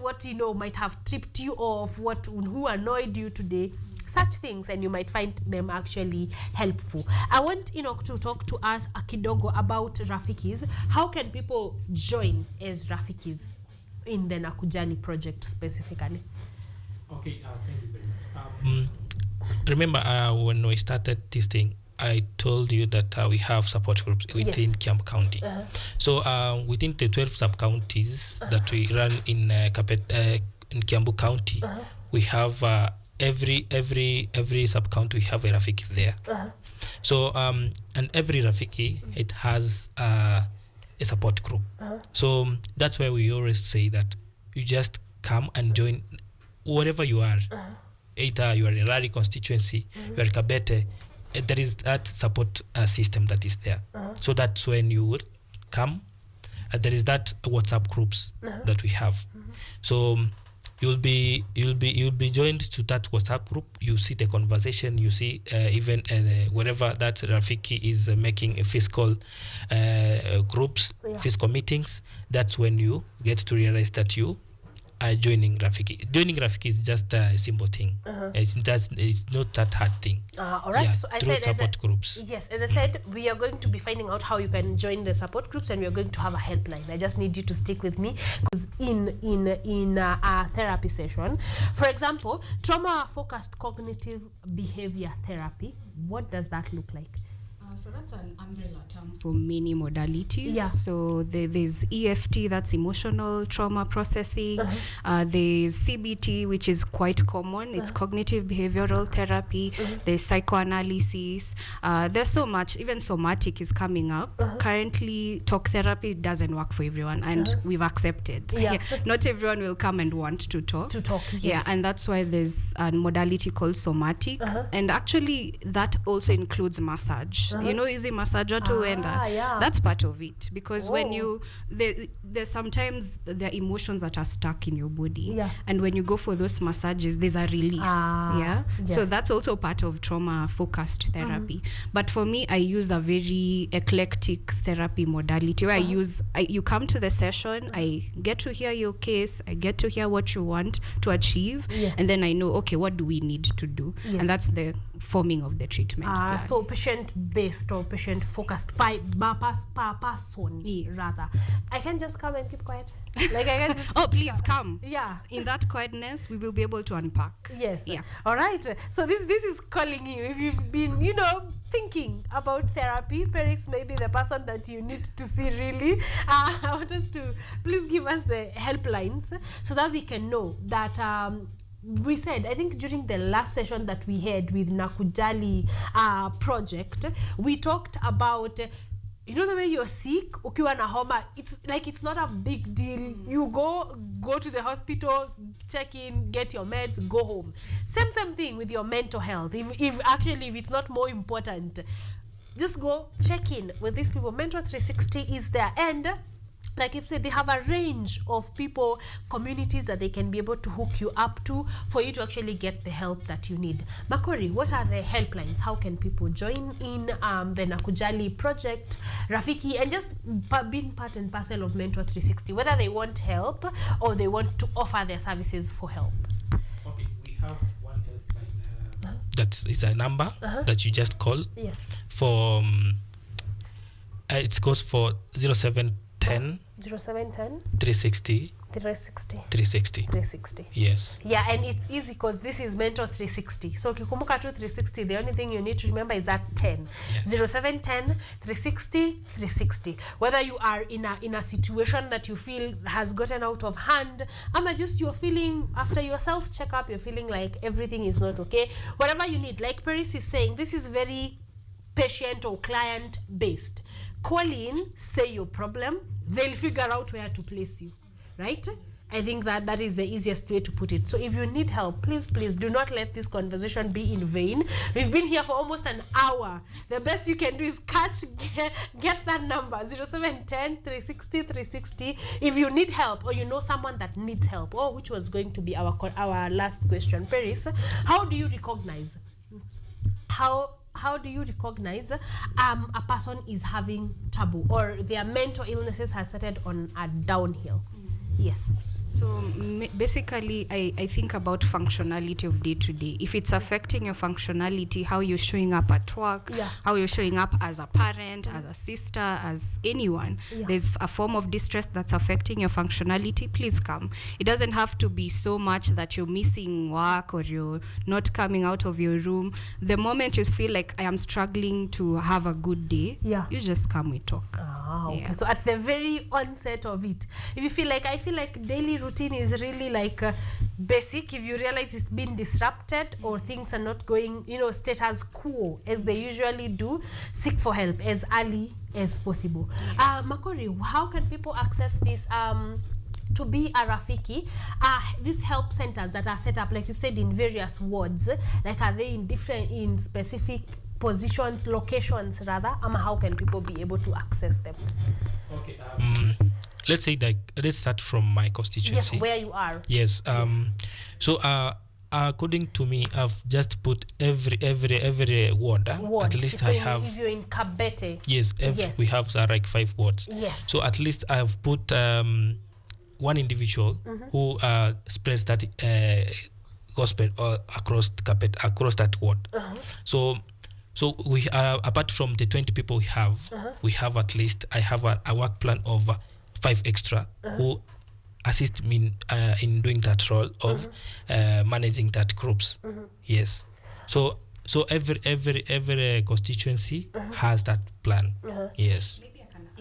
might have tripped you off, who annoyed you today, such things, and you might find them actually helpful. I want to talk to us a kidogo about Rafikis. How can people join as Rafikis in the Nakujani project specifically? Okay, thank you very much. Remember when we started this thing, I told you that we have support groups within Kiambu County. So within the 12 sub-counties that we run in Kiambu County, we have every sub-county we have a Rafiki there. So and every Rafiki, it has a support group. So that's why we always say that you just come and join wherever you are. Either you are in Rari constituency, you are Kabete, there is that support system that is there. So that's when you would come. There is that WhatsApp groups that we have. So you'll be joined to that WhatsApp group. You see the conversation. You see even wherever that Rafiki is making a fiscal groups, fiscal meetings. That's when you get to realize that you are joining Rafiki. Joining Rafiki is just a simple thing. It's not that hard thing. All right. Yeah, So I through said, support groups. Yes, as I said, we are going to be finding out how you can join the support groups, and we are going to have a helpline. I just need you to stick with me, because in a therapy session, for example, trauma-focused cognitive behavior therapy, what does that look like? So that's an umbrella term for many modalities. Yeah. So there's EFT, that's emotional trauma processing. There's CBT, which is quite common. It's cognitive behavioral therapy. There's psychoanalysis. There's so much. Even somatic is coming up. Currently, talk therapy doesn't work for everyone, and we've accepted. Yeah. Not everyone will come and want to talk. Yes. Yeah, and that's why there's a modality called somatic. And actually, that also includes massage. You know, easy massage that's part of it, because when you there's sometimes there are emotions that are stuck in your body, and when you go for those massages, there's a release. So that's also part of trauma focused therapy. But for me, I use a very eclectic therapy modality where you come to the session, I get to hear your case, I get to hear what you want to achieve, and then I know, okay, what do we need to do? And that's the forming of the treatment plan. So patient-based or patient-focused by person, rather. I can just come and keep quiet. Like I can just please come. Yeah. In that quietness, we will be able to unpack. Yes. Yeah. All right. So this is calling you. If you've been, thinking about therapy, Paris may be the person that you need to see really. I want us to please give us the helplines so that we can know that we said, I think during the last session that we had with Nakujali project, we talked about the way you're sick, ukiwa na homa, it's not a big deal. You go to the hospital, check in, get your meds, go home. Same thing with your mental health. If it's not more important, just go check in with these people. Mentor 360 is there, and like you've said, they have a range of people, communities that they can be able to hook you up to for you to actually get the help that you need. Makori, what are the helplines? How can people join in the Nakujali project, Rafiki, and just being part and parcel of Mentor 360, whether they want help or they want to offer their services for help? Okay, we have one helpline. That is a number that you just call. Yes. For it goes for 0710 0710 360 360 360. 360. Yes. Yeah, and it's easy because this is Mentor 360. So ukikumuka tu 360, the only thing you need to remember is that 10. Yes. 0710 360 360. Whether you are in a situation that you feel has gotten out of hand, or just you're feeling after your self checkup, you're feeling like everything is not okay. Whatever you need, like Paris is saying, this is very patient or client based. Call in, say your problem, they'll figure out where to place you, right? I think that is the easiest way to put it. So if you need help, please do not let this conversation be in vain. We've been here for almost an hour. The best you can do is get that number, 0710 360 360. If you need help, or you know someone that needs help, or which was going to be our last question, Paris, how do you recognize how do you recognize a person is having trouble or their mental illnesses has started on a downhill? Yes. So basically, I think about functionality of day to day. If it's affecting your functionality, how you're showing up at work, how you're showing up as a parent, as a sister, as anyone, there's a form of distress that's affecting your functionality, please come. It doesn't have to be so much that you're missing work or you're not coming out of your room. The moment you feel like I am struggling to have a good day, you just come, we talk. Okay. So at the very onset of it, if you feel like, I feel like daily routine is really like basic, if you realize it's been disrupted or things are not going, status quo as they usually do, seek for help as early as possible. Makori, how can people access this to be a Rafiki? These help centers that are set up, like you've said, in various wards, like are they in specific positions, locations rather? How can people be able to access them? Okay. Let's say that let's start from my constituency. Yes, where you are. Yes. So according to me, I've just put every ward. At least so I have. If you're in Kabete. Yes, yes. We have like 5 wards. Yes. So at least I've put one individual who spreads that gospel across Kabete, across that ward. So we apart from the 20 people we have at least I have a work plan of 5 extra who assist me in doing that role of managing that groups. Yes. So every constituency has that plan. Yes.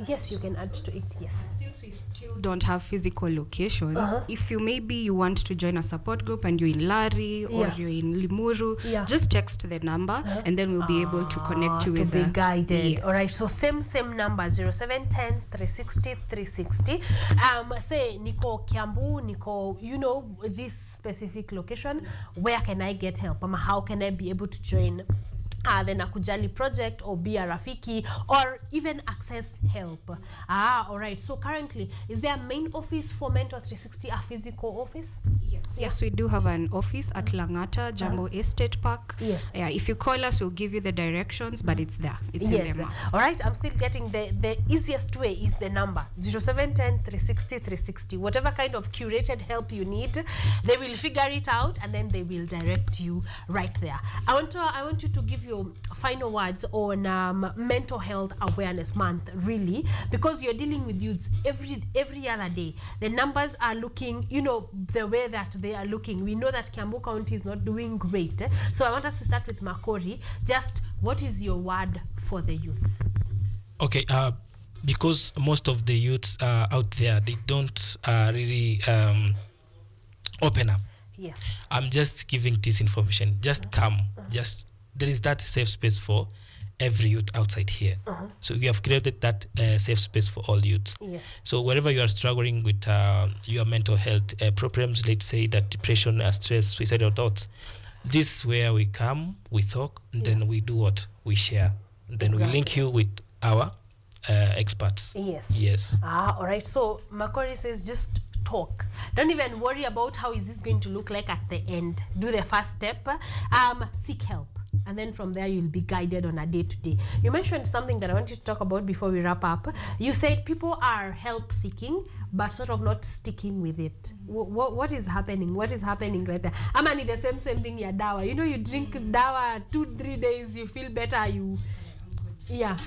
Yes, you can add to it. Yes. Since we still don't have physical locations, if you want to join a support group and you're in Lari or you're in Limuru, just text the number and then we'll be able to connect you with be guided. Yes. All right. So same number 0710 360 360. Say Niko Kiambu, Niko, this specific location. Where can I get help? How can I be able to join the Nakujali project or be a Rafiki or even access help? All right. So currently, is there a main office for Mentor 360, a physical office? Yes, we do have an office at Langata, Jambo Estate Park. Yes. Yeah, if you call us, we'll give you the directions, but it's there. It's in the maps. All right. I'm still getting the easiest way is the number 0710 360 360. Whatever kind of curated help you need, they will figure it out and then they will direct you right there. I want you to give your final words on mental health awareness month, really, because you're dealing with youths every other day. The numbers are looking, the way that they are looking. We know that Kiambu County is not doing great. So I want us to start with Makori. Just what is your word for the youth? Okay. Because most of the youths out there, they don't really open up. Yes. I'm just giving this information. Just come. There is that safe space for every youth outside here. So we have created that safe space for all youth. Yes. So wherever you are struggling with your mental health problems, let's say that depression, stress, suicidal thoughts, this is where we come, we talk, and then we do what? We share. And then we link you with our experts. Yes. All right. So Makori says just talk. Don't even worry about how is this going to look like at the end. Do the first step. Seek help. And then from there, you'll be guided on a day-to-day. You mentioned something that I want you to talk about before we wrap up. You said people are help-seeking, but sort of not sticking with it. What is happening? What is happening right there? I'm mean, the same thing, your dawa. You drink dawa 2-3 days, you feel better, Yeah.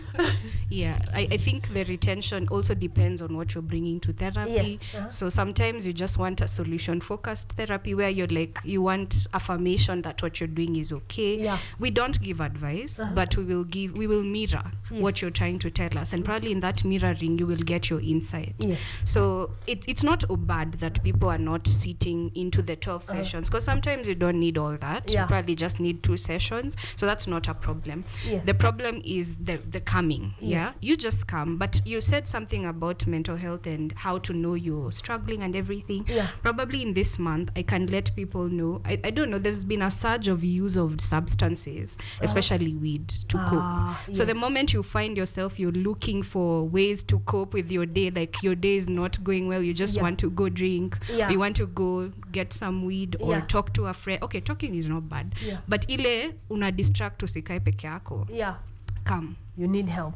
Yeah, I think the retention also depends on what you're bringing to therapy. Yes. So sometimes you just want a solution-focused therapy where you're like, you want affirmation that what you're doing is okay. Yeah. We don't give advice, but we will mirror what you're trying to tell us. And probably in that mirroring, you will get your insight. Yes. So it's not bad that people are not sitting into the 12 sessions, because sometimes you don't need all that. Yeah. You probably just need 2 sessions. So that's not a problem. Yes. The problem is the coming. You just come, but you said something about mental health and how to know you're struggling and everything. Probably in this month I can let people know, I don't know, there's been a surge of use of substances, especially weed, to cope. So the moment you find yourself, you're looking for ways to cope with your day, like your day is not going well, you just want to go drink, you want to go get some weed or talk to a friend. Okay, talking is not bad, but ile una distract usikae peke yako. Come. You need help,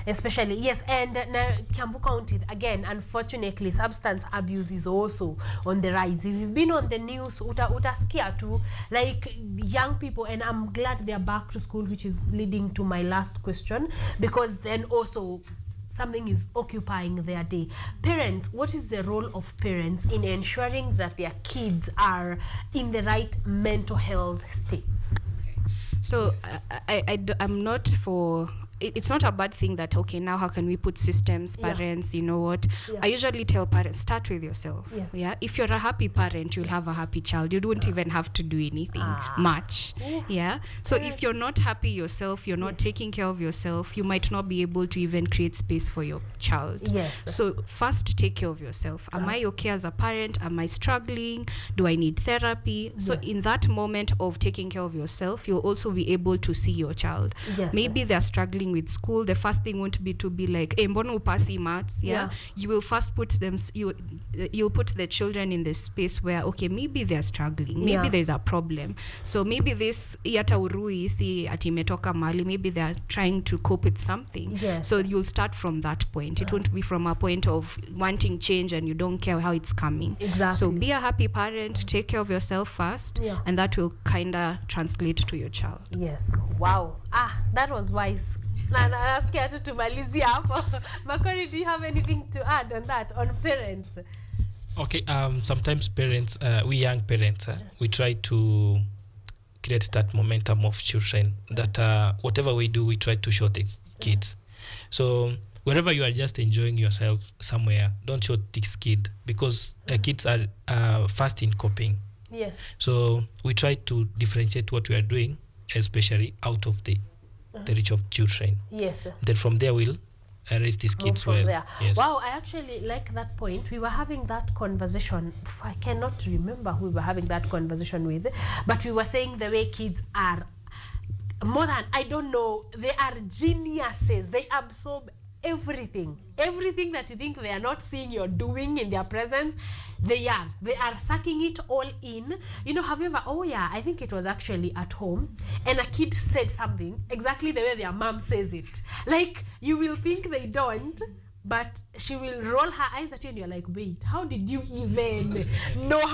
especially, yes. And now Kiambu County, again, unfortunately, substance abuse is also on the rise. If you've been on the news, utasikia too, like young people, and I'm glad they're back to school, which is leading to my last question, because then also something is occupying their day. Parents, what is the role of parents in ensuring that their kids are in the right mental health states? So I'm not for it's not a bad thing that, okay, now how can we put systems, parents, you know what? Yeah. I usually tell parents, start with yourself. Yeah. If you're a happy parent, you'll have a happy child. You don't even have to do anything much. Yeah. So if you're not happy yourself, you're not taking care of yourself, you might not be able to even create space for your child. Yes. So first, take care of yourself. Am I okay as a parent? Am I struggling? Do I need therapy? So in that moment of taking care of yourself, you'll also be able to see your child. Maybe they're struggling with school. The first thing won't be to be like, hey, mbono upasi maths. You will first put them, you'll put the children in the space where, okay, maybe they're struggling, maybe there's a problem. So maybe this yata urui si ati imetoka mali, maybe they're trying to cope with something. So you'll start from that point. It won't be from a point of wanting change and you don't care how it's coming. So be a happy parent, take care of yourself first, and that will kind of translate to your child. Wow. That was wise. Nasikia tu tumalizie hapo. Makori, do you have anything to add on that, on parents? Okay, sometimes parents, we young parents, we try to create that momentum of children that whatever we do, we try to show the kids. So wherever you are just enjoying yourself somewhere, don't show this kid, because kids are fast in copying. So we try to differentiate what we are doing, especially out of the reach of children. Then from there we'll raise these kids well. Wow, I actually like that point. We were having that conversation. I cannot remember who we were having that conversation with, but we were saying the way kids are more than, I don't know, they are geniuses. They absorb everything that you think they are not seeing you're doing in their presence. They are sucking it all in. You know, have you ever, I think it was actually at home, and a kid said something exactly the way their mom says it. Like, you will think they don't, but she will roll her eyes at you and you're like, wait, how did you even know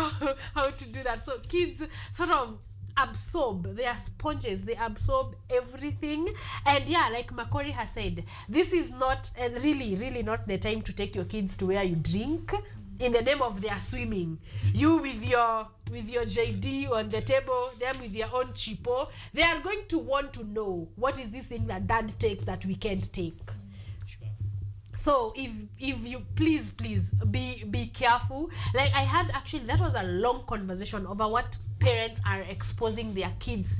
how to do that? So kids sort of absorb, they are sponges, they absorb everything. And like Makori has said, this is not really not the time to take your kids to where you drink in the name of their swimming. You with your JD on the table, them with their own cheapo, they are going to want to know, what is this thing that dad takes that we can't take? So if you please be careful. Like, I had actually, that was a long conversation over what parents are exposing their kids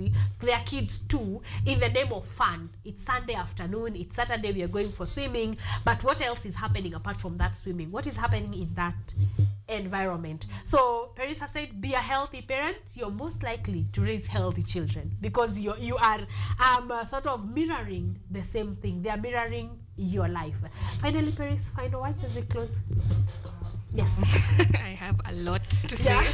to in the name of fun. It's Sunday afternoon, it's Saturday, we are going for swimming, but what else is happening apart from that swimming? What is happening in that environment? So Parisa said, be a healthy parent, you're most likely to raise healthy children, because you are sort of mirroring the same thing. They are mirroring your life. Finally, Paris, final words as we close. Yes. I have a lot to say,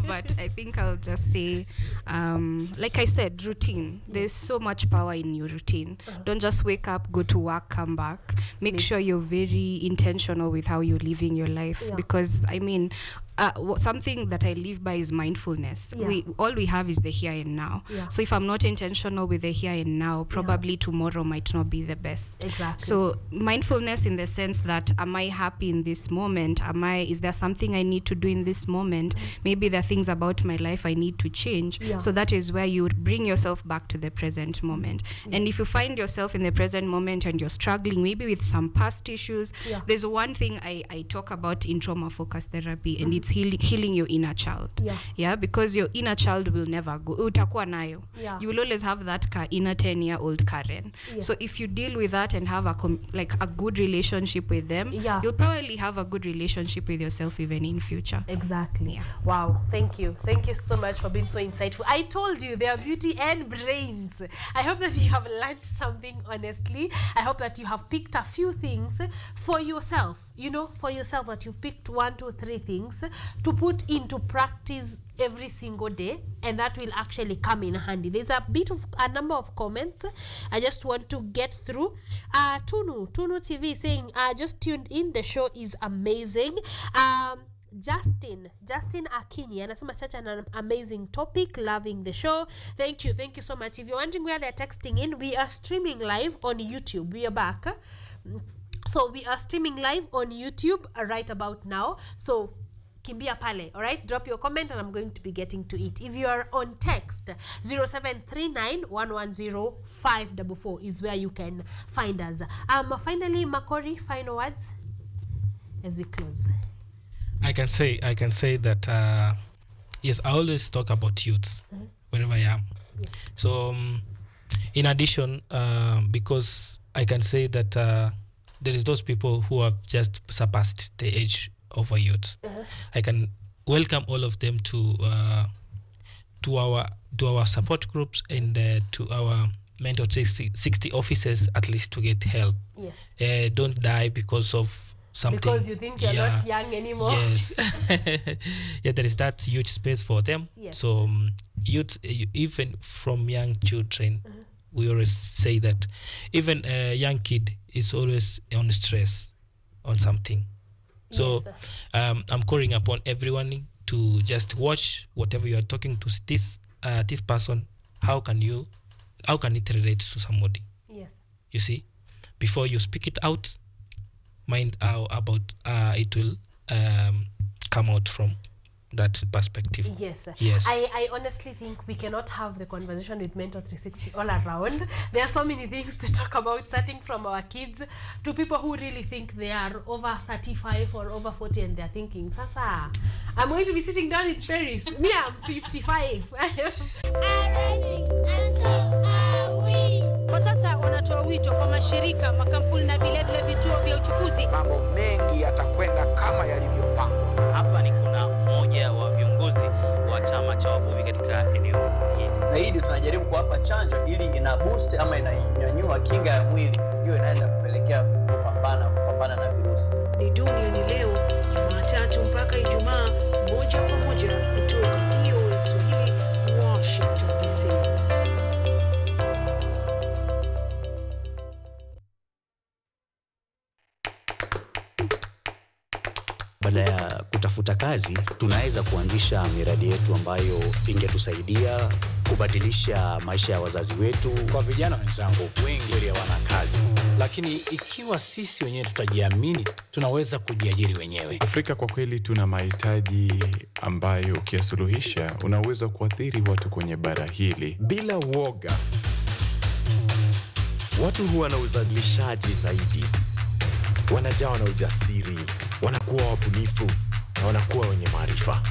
but I think I'll just say, like I said, routine. There's so much power in your routine. Don't just wake up, go to work, come back. Make sure you're very intentional with how you're living your life, because I mean, something that I live by is mindfulness. All we have is the here and now. So if I'm not intentional with the here and now, probably tomorrow might not be the best. So mindfulness in the sense that, am I happy in this moment? Is there something I need to do in this moment? Maybe there are things about my life I need to change. So that is where you would bring yourself back to the present moment. And if you find yourself in the present moment and you're struggling maybe with some past issues, there's one thing I talk about in trauma focused therapy, and it's healing your inner child. Because your inner child will never go. Utakuwa nayo. You will always have that inner 10-year-old Karen. So if you deal with that and have a good relationship with them, you'll probably have a good relationship with yourself even in future. Wow, thank you so much for being so insightful. I told you, they are beauty and brains. I hope that you have learned something, honestly. I hope that you have picked a few things for yourself, that you've picked 1, 2, 3 things to put into practice every single day, and that will actually come in handy. There's a number of comments I just want to get through. Tunu TV saying, just tuned in, the show is amazing. Justin Akinyi anasema such an amazing topic, loving the show. Thank you so much. If you're wondering where they're texting in, we are streaming live on YouTube. We are back. So we are streaming live on YouTube right about now. So kimbia pale, all right? Drop your comment and I'm going to be getting to it. If you are on text, 0739-110-544 is where you can find us. Finally, Makori, final words as we close. I can say that yes, I always talk about youths wherever I am. Yeah. So in addition, because I can say that there is those people who have just surpassed the age of a youth. I can welcome all of them to our support groups and to our Mentor 60 offices, at least to get help. Yes. Don't die because of something. Because you think you're not young anymore. Yes. Yeah, there is that huge space for them. Yes. So youth, even from young children, we always say that even a young kid is always on stress on something. So Yes, I'm calling upon everyone to just watch whatever you are talking to this person. How can it relate to somebody? Yes. You see, before you speak it out, mind how about it will come out from that perspective. Yes. Yes. I honestly think we cannot have the conversation with Mentor 360 all around. There are so many things to talk about, starting from our kids to people who really think they are over 35 or over 40 and they're thinking, Sasa, I'm going to be sitting down with Paris. Me, I'm 55. Kwa sasa wanatoa wito kwa mashirika, makampuni na vile vile vituo vya uchukuzi. Mambo mengi yatakwenda kama yalivyopangwa. Hapa ni kuna mmoja wa viongozi wa chama cha wavuvi katika eneo hili. Zaidi tunajaribu kuwapa chanjo ili ina boost ama inanyanyua kinga ya mwili, hiyo inaenda kupelekea kupambana na virusi. Ni duniani leo, Jumatatu mpaka Ijumaa, moja kwa moja kutoka VOA Swahili, Washington DC. Badala ya kutafuta kazi, tunaweza kuanzisha miradi yetu ambayo ingetusaidia kubadilisha maisha ya wazazi wetu. Kwa vijana wenzangu, wengi hawana kazi, lakini ikiwa sisi wenyewe tutajiamini, tunaweza kujiajiri wenyewe. Afrika kwa kweli tuna mahitaji ambayo ukiyasuluhisha unaweza kuathiri watu kwenye bara hili. Bila uoga, watu huwa na uzalishaji zaidi, wanajawa na ujasiri, wanakuwa wabunifu na wanakuwa wenye maarifa.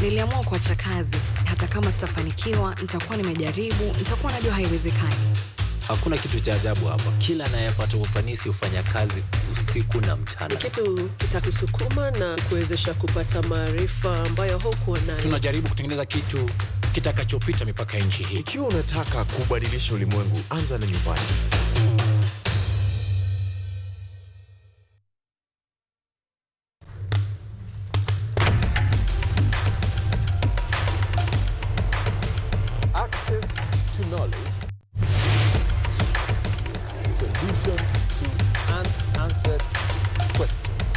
Niliamua kuacha kazi. Hata kama sitafanikiwa, nitakuwa nimejaribu, nitakuwa najua haiwezekani. Hakuna kitu cha ajabu hapa. Kila anayepata ufanisi hufanya kazi usiku na mchana. Kitu kitakusukuma na kuwezesha kupata maarifa ambayo hukuwa nayo. Tunajaribu kutengeneza kitu kitakachopita mipaka nchi hii. Ikiwa unataka kubadilisha ulimwengu, anza na nyumbani. Access to knowledge, solution to unanswered questions.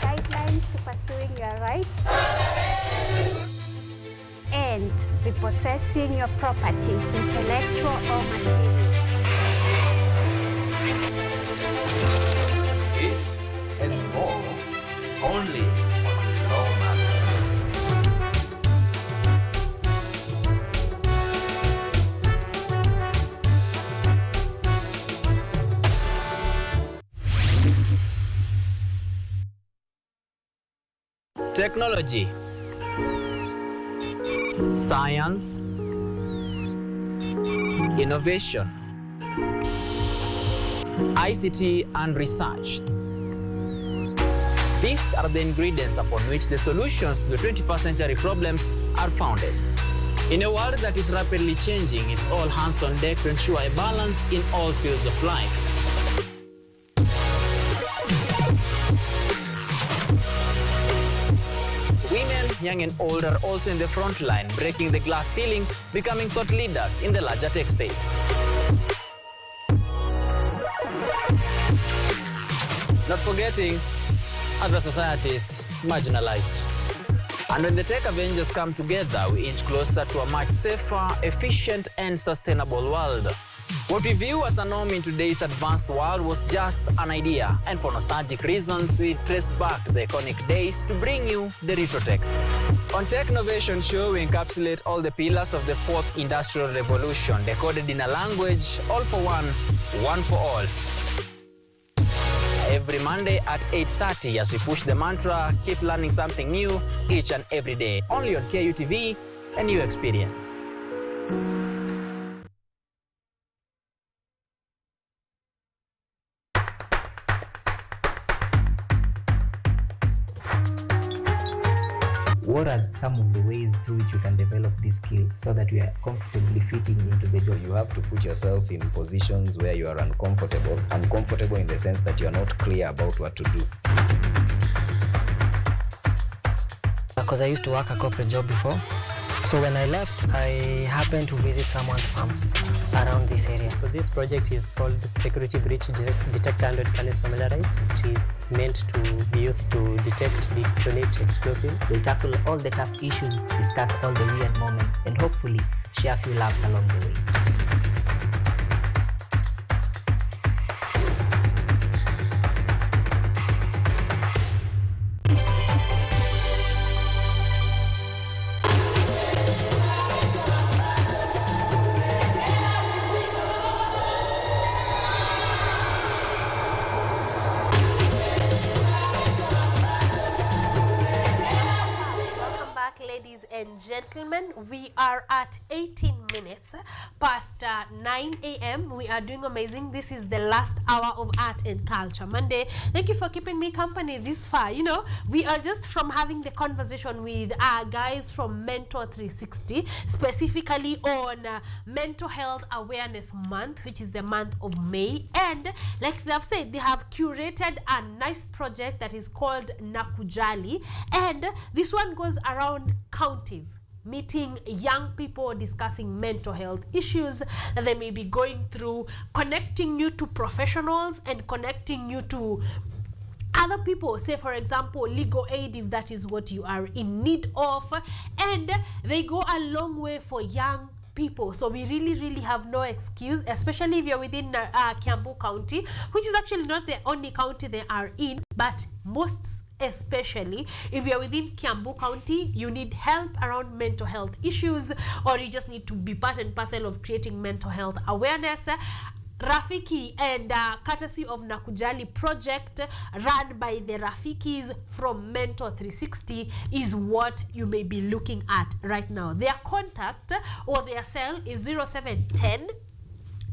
Guidelines to pursuing your rights and repossessing your property, intellectual or material. This and more only on Law Matters. Technology, science, innovation, ICT and research. These are the ingredients upon which the solutions to the 21st century problems are founded. In a world that is rapidly changing, it's all hands on deck to ensure a balance in all fields of life. Women, young and old, are also in the front line, breaking the glass ceiling, becoming thought leaders in the larger tech space. Not forgetting other societies marginalized. And when the tech Avengers come together, we inch closer to a much safer, efficient, and sustainable world. What we view as a norm in today's advanced world was just an idea, and for nostalgic reasons, we trace back to the iconic days to bring you the retro tech. On Technovation Show, we encapsulate all the pillars of the fourth industrial revolution, decoded in a language, all for one for all. Every Monday at 8:30 as we push the mantra, keep learning something new each and every day. Only on KUTV, a new experience. What are some of the ways through which you can develop these skills so that we are comfortably fitting into the job? You have to put yourself in positions where you are uncomfortable in the sense that you're not clear about what to do. Because I used to work a corporate job before. So when I left, I happened to visit someone's farm around this area. So this project is called the Security Breach Detector and Furnace Familiarize. It is meant to be used to detect, detonate explosive. They tackle all the tough issues, discuss all the weird moments, and hopefully share a few laughs along the way. Ladies and gentlemen, we are at 18 minutes past 9 a.m. We are doing amazing. This is the last hour of Art and Culture Monday. Thank you for keeping me company this far. You know, we are just from having the conversation with our guys from Mentor 360, specifically on Mental Health Awareness Month, which is the month of May. And like they have said, they have curated a nice project that is called Nakujali. And this one goes around counties, meeting young people, discussing mental health issues that they may be going through, connecting you to professionals and connecting you to other people. Say, for example, legal aid if that is what you are in need of. And they go a long way for young people. So we really have no excuse, especially if you're within Kiambu County, which is actually not the only county they are in, but most especially if you're within Kiambu County, you need help around mental health issues, or you just need to be part and parcel of creating mental health awareness. Rafiki and courtesy of Nakujali project run by the Rafikis from Mentor 360 is what you may be looking at right now. Their contact or their cell is 0710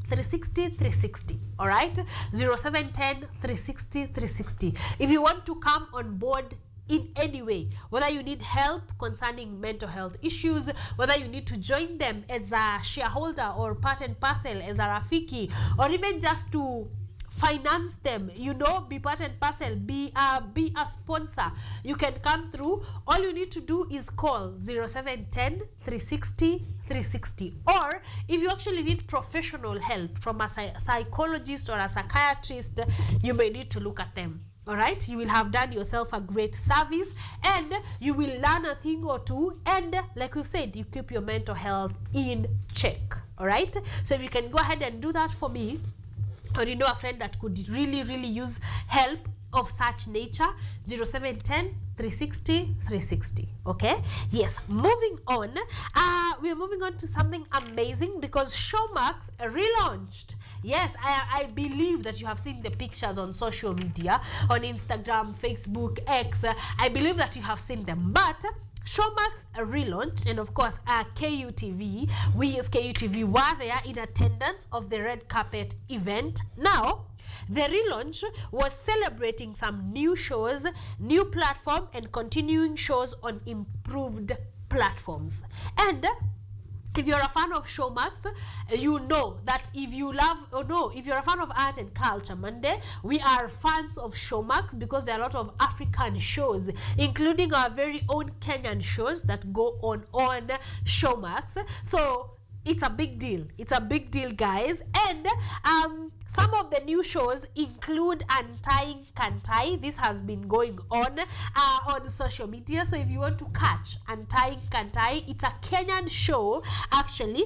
360 360. All right, 0710 360 360. If you want to come on board in any way, whether you need help concerning mental health issues, whether you need to join them as a shareholder or part and parcel as a Rafiki, or even just to finance them, you know, be part and parcel, be a sponsor, you can come through. All you need to do is call 0710 360 360. Or if you actually need professional help from a psychologist or a psychiatrist, you may need to look at them. All right, you will have done yourself a great service and you will learn a thing or two, and like we've said, you keep your mental health in check. All right, so if you can go ahead and do that for me, or you know a friend that could really use help of such nature, 0710 360 360. Okay, yes, moving on, we are moving on to something amazing because Showmax relaunched. Yes, I believe that you have seen the pictures on social media, on Instagram, Facebook, X. I believe that you have seen them, but Showmax relaunched, and of course KUTV, we as KUTV were there in attendance of the red carpet event. Now, the relaunch was celebrating some new shows, new platform, and continuing shows on improved platforms. And if you're a fan of Showmax, you know that if you love, or no, if you're a fan of Art and Culture Monday, we are fans of Showmax because there are a lot of African shows, including our very own Kenyan shows that go on Showmax. So it's a big deal. It's a big deal, guys. And some of the new shows include Untying Kantai. This has been going on social media. So if you want to catch Untying Kantai, it's a Kenyan show actually,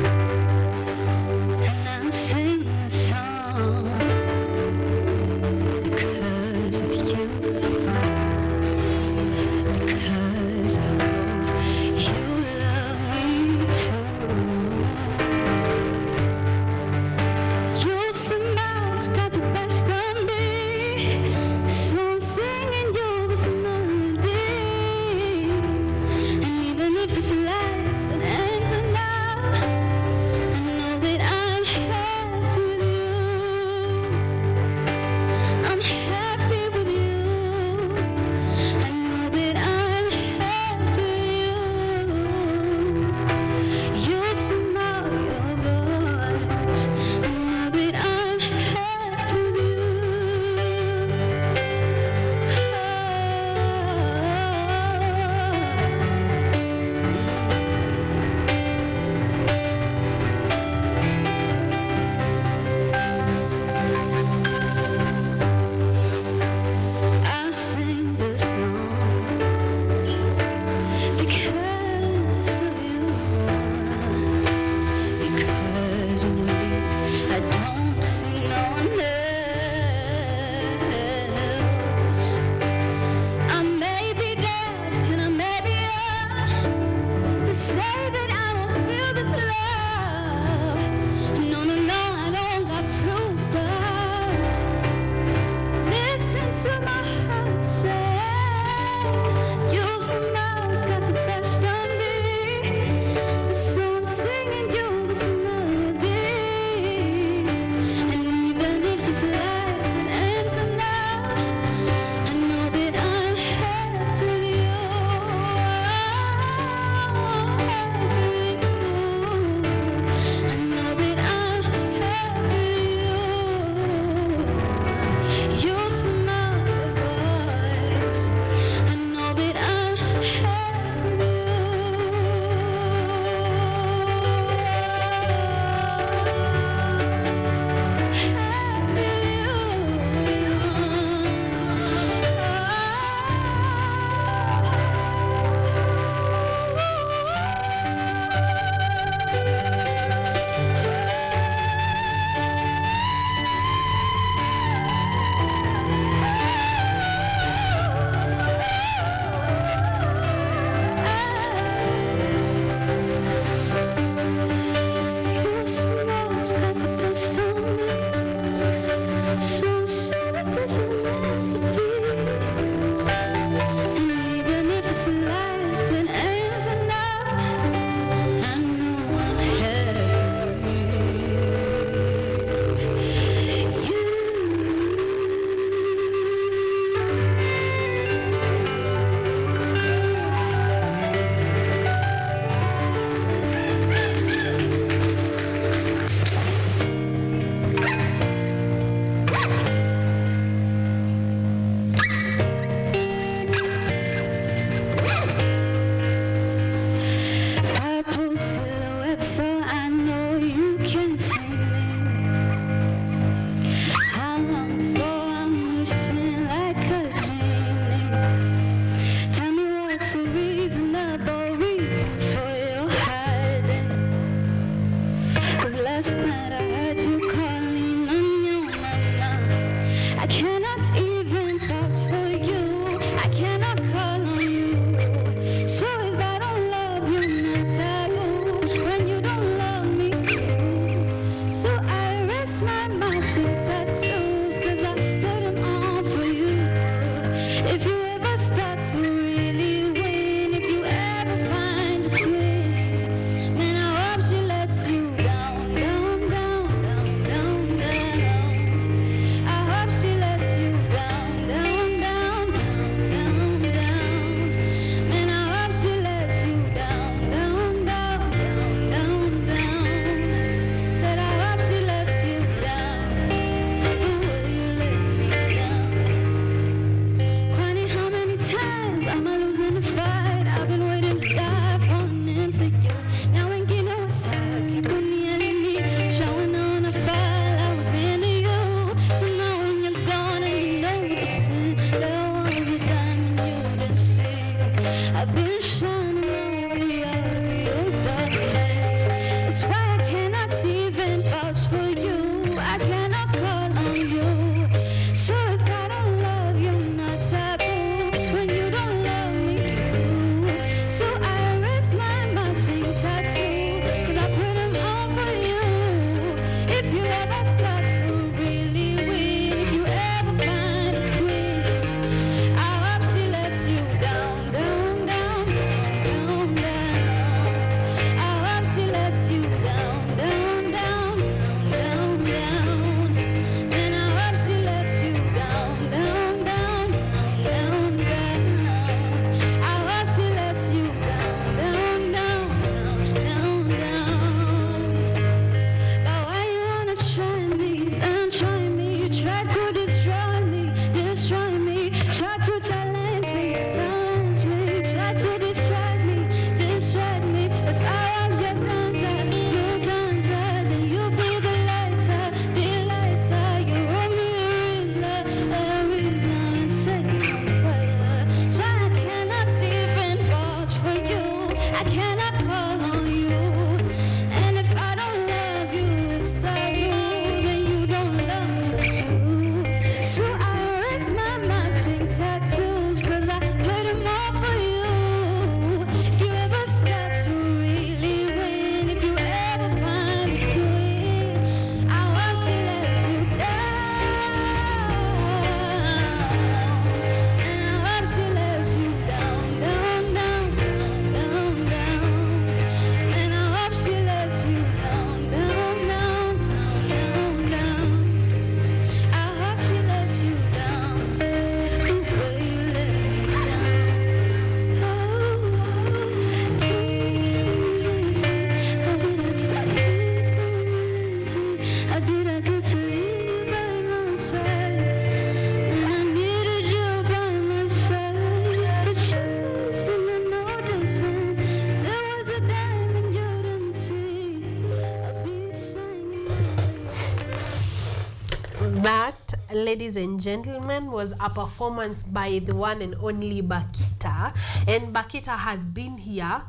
That, ladies and gentlemen, was a performance by the one and only Bakita. And Bakita has been here.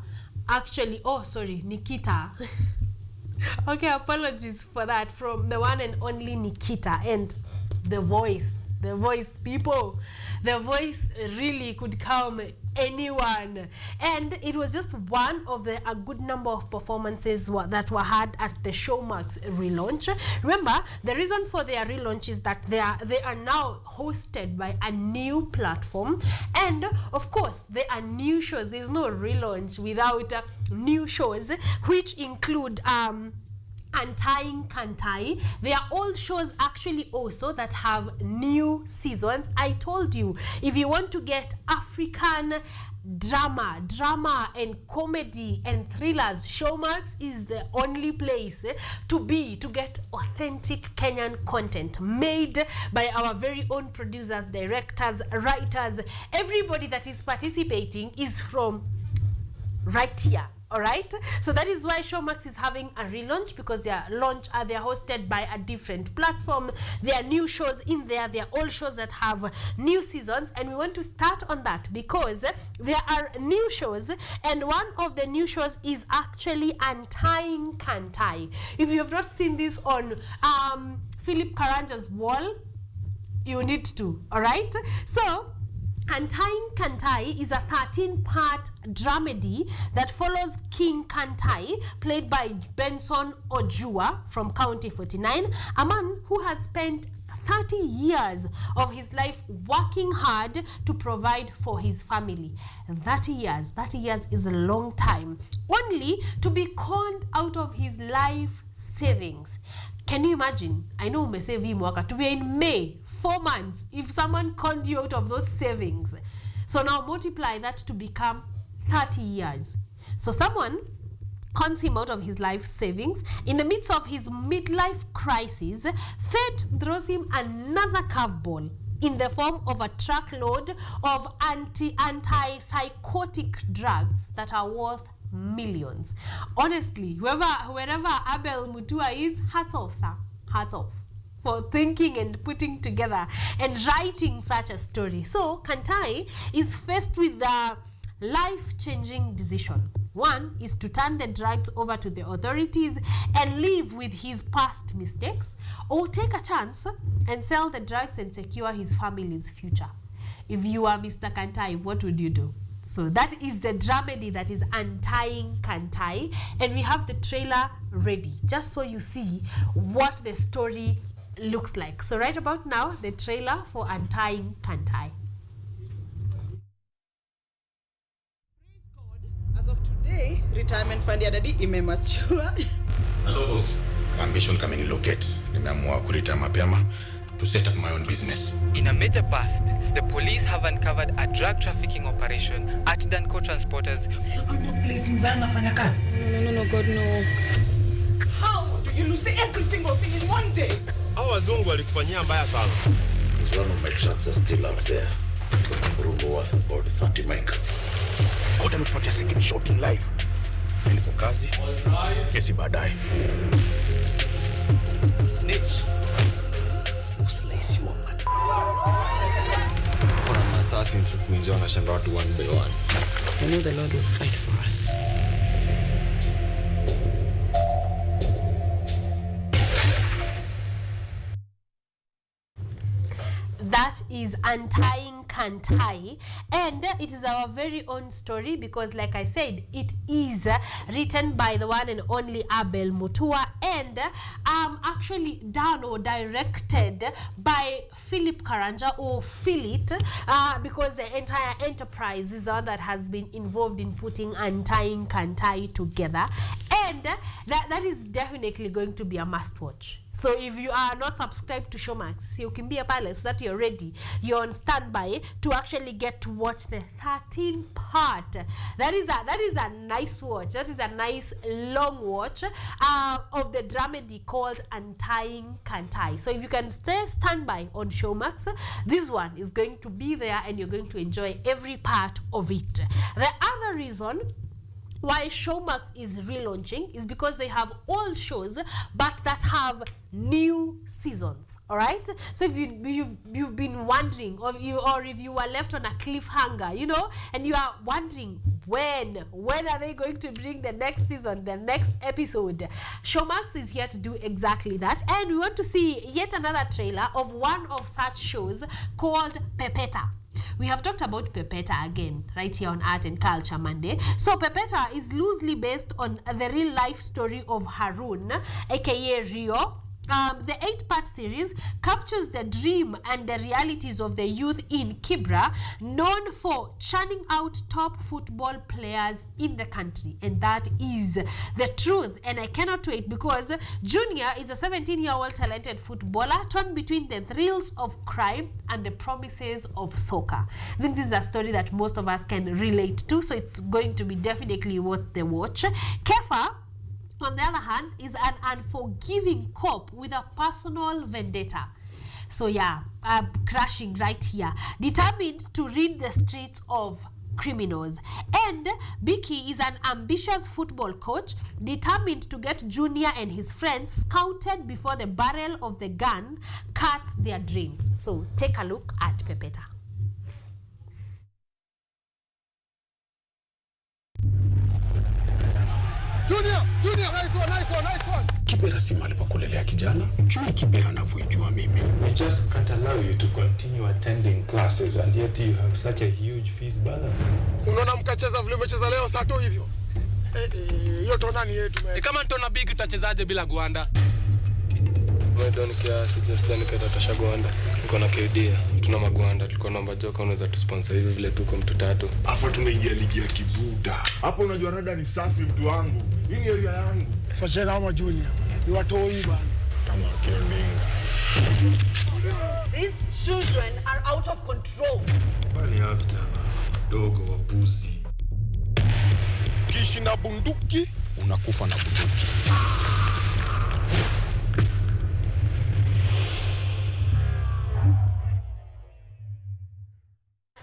Actually, oh, sorry, Nikita. Okay, apologies for that. From the one and only Nikita. And the voice, people. The voice really could calm anyone. And it was just one of a good number of performances that were had at the Showmax relaunch. Remember, the reason for their relaunch is that they are now hosted by a new platform, and of course there are new shows. There's no relaunch without new shows, which include Untying Kantai. They are all shows actually also that have new seasons. I told you, if you want to get African drama and comedy and thrillers, Showmax is the only place to be, to get authentic Kenyan content made by our very own producers, directors, writers. Everybody that is participating is from right here. All right, so that is why Showmax is having a relaunch, because they are hosted by a different platform. There are new shows in there. They are all shows that have new seasons, and we want to start on that because there are new shows, and one of the new shows is actually Untying Kantai. If you have not seen this on Philip Karanja's wall, you need to. All right, so Untying Kantai is a 13-part dramedy that follows King Kantai, played by Benson Ojua from County 49, a man who has spent 30 years of his life working hard to provide for his family. 30 years is a long time, only to be conned out of his life savings. Can you imagine? I know umesave hii mwaka to be in May, 4 months, if someone conned you out of those savings. So now multiply that to become 30 years. So someone cons him out of his life savings. In the midst of his midlife crisis, fate throws him another curveball in the form of a truckload of anti-psychotic drugs that are worth millions. Honestly, wherever Abel Mutua is, hats off, sir. Hats off for thinking and putting together and writing such a story. So Kantai is faced with the life-changing decision. One is to turn the drugs over to the authorities and live with his past mistakes, or take a chance and sell the drugs and secure his family's future. If you are Mr. Kantai, what would you do? So that is the dramedy that is Untying Kantai, and we have the trailer ready just so you see what the story looks like. So right about now, the trailer for Untying Kantai. As of today, retirement fund ya daddy imemature. Hello boss. Ambition kama nilocate. Nimeamua kuretire mapema to set up my own business. In a major bust, the police have uncovered a drug trafficking operation at Danco Transporters. Please, mzana nafanya kazi. No, God, no. How do you lose every single thing in one day? Hao wazungu walikufanyia mbaya sana. One of my trucks are still out there. Murungo worth about 30 mic. How do you put a second shot in life? Nilipo kazi. Kesi baadaye. Snitch. Uslice you man. Kuna assassins kuingia na shamba watu one by one. I know the Lord will fight for us. That is Untying Kantai, and it is our very own story because, like I said, it is written by the one and only Abel Mutua and actually done or directed by Philip Karanja or Philip, because the entire enterprise is one that has been involved in putting Untying Kantai together, and that is definitely going to be a must watch. So if you are not subscribed to Showmax, you can be a palace that you're ready. You're on standby to actually get to watch the 13th part. That is a nice watch. That is a nice long watch of the dramedy called Untying Kantai. So if you can stay standby on Showmax, this one is going to be there and you're going to enjoy every part of it. The other reason why Showmax is relaunching is because they have old shows but that have new seasons. All right, so if you've been wondering, or if you were left on a cliffhanger, you know, and you are wondering when are they going to bring the next season, the next episode, Showmax is here to do exactly that. And we want to see yet another trailer of one of such shows called Pepeta. We have talked about Pepeta again right here on Art and Culture Monday. So Pepeta is loosely based on the real life story of Harun, aka Rio. The 8-part series captures the dream and the realities of the youth in Kibra, known for churning out top football players in the country. And that is the truth. And I cannot wait, because Junior is a 17-year-old talented footballer torn between the thrills of crime and the promises of soccer. I think this is a story that most of us can relate to, so it's going to be definitely worth the watch. Kefa, on the other hand, is an unforgiving cop with a personal vendetta. So yeah, crashing right here, determined to rid the streets of criminals. And Biki is an ambitious football coach, determined to get Junior and his friends scouted before the barrel of the gun cuts their dreams. So take a look at Pepeta. Junior, nice one. Kibera si mahali pa kulelea kijana. Jua Kibera anavyoijua mimi. We just can't allow you to continue attending classes and yet you have such a huge fees balance. Unaona mkacheza vile umecheza leo saa tu hivyo. Hiyo tonani yetu mimi. Kama ntona big tutachezaje bila Gwanda? Wewe don't care, suggest nikata tasha Gwanda. Tuko na KD, tuna magwanda, tulikuwa naomba joka unaweza tusponsor hivi vile tuko mtu tatu. Hapa tumeingia ligi ya Kibuda. Hapo unajua rada ni safi mtu wangu. Hii ni area yangu. So cheza kama Junior. Ni watoi bana. Kama Kelinga. These children are out of control. Bali after dogo wapuzi. Kishinda bunduki, unakufa na bunduki.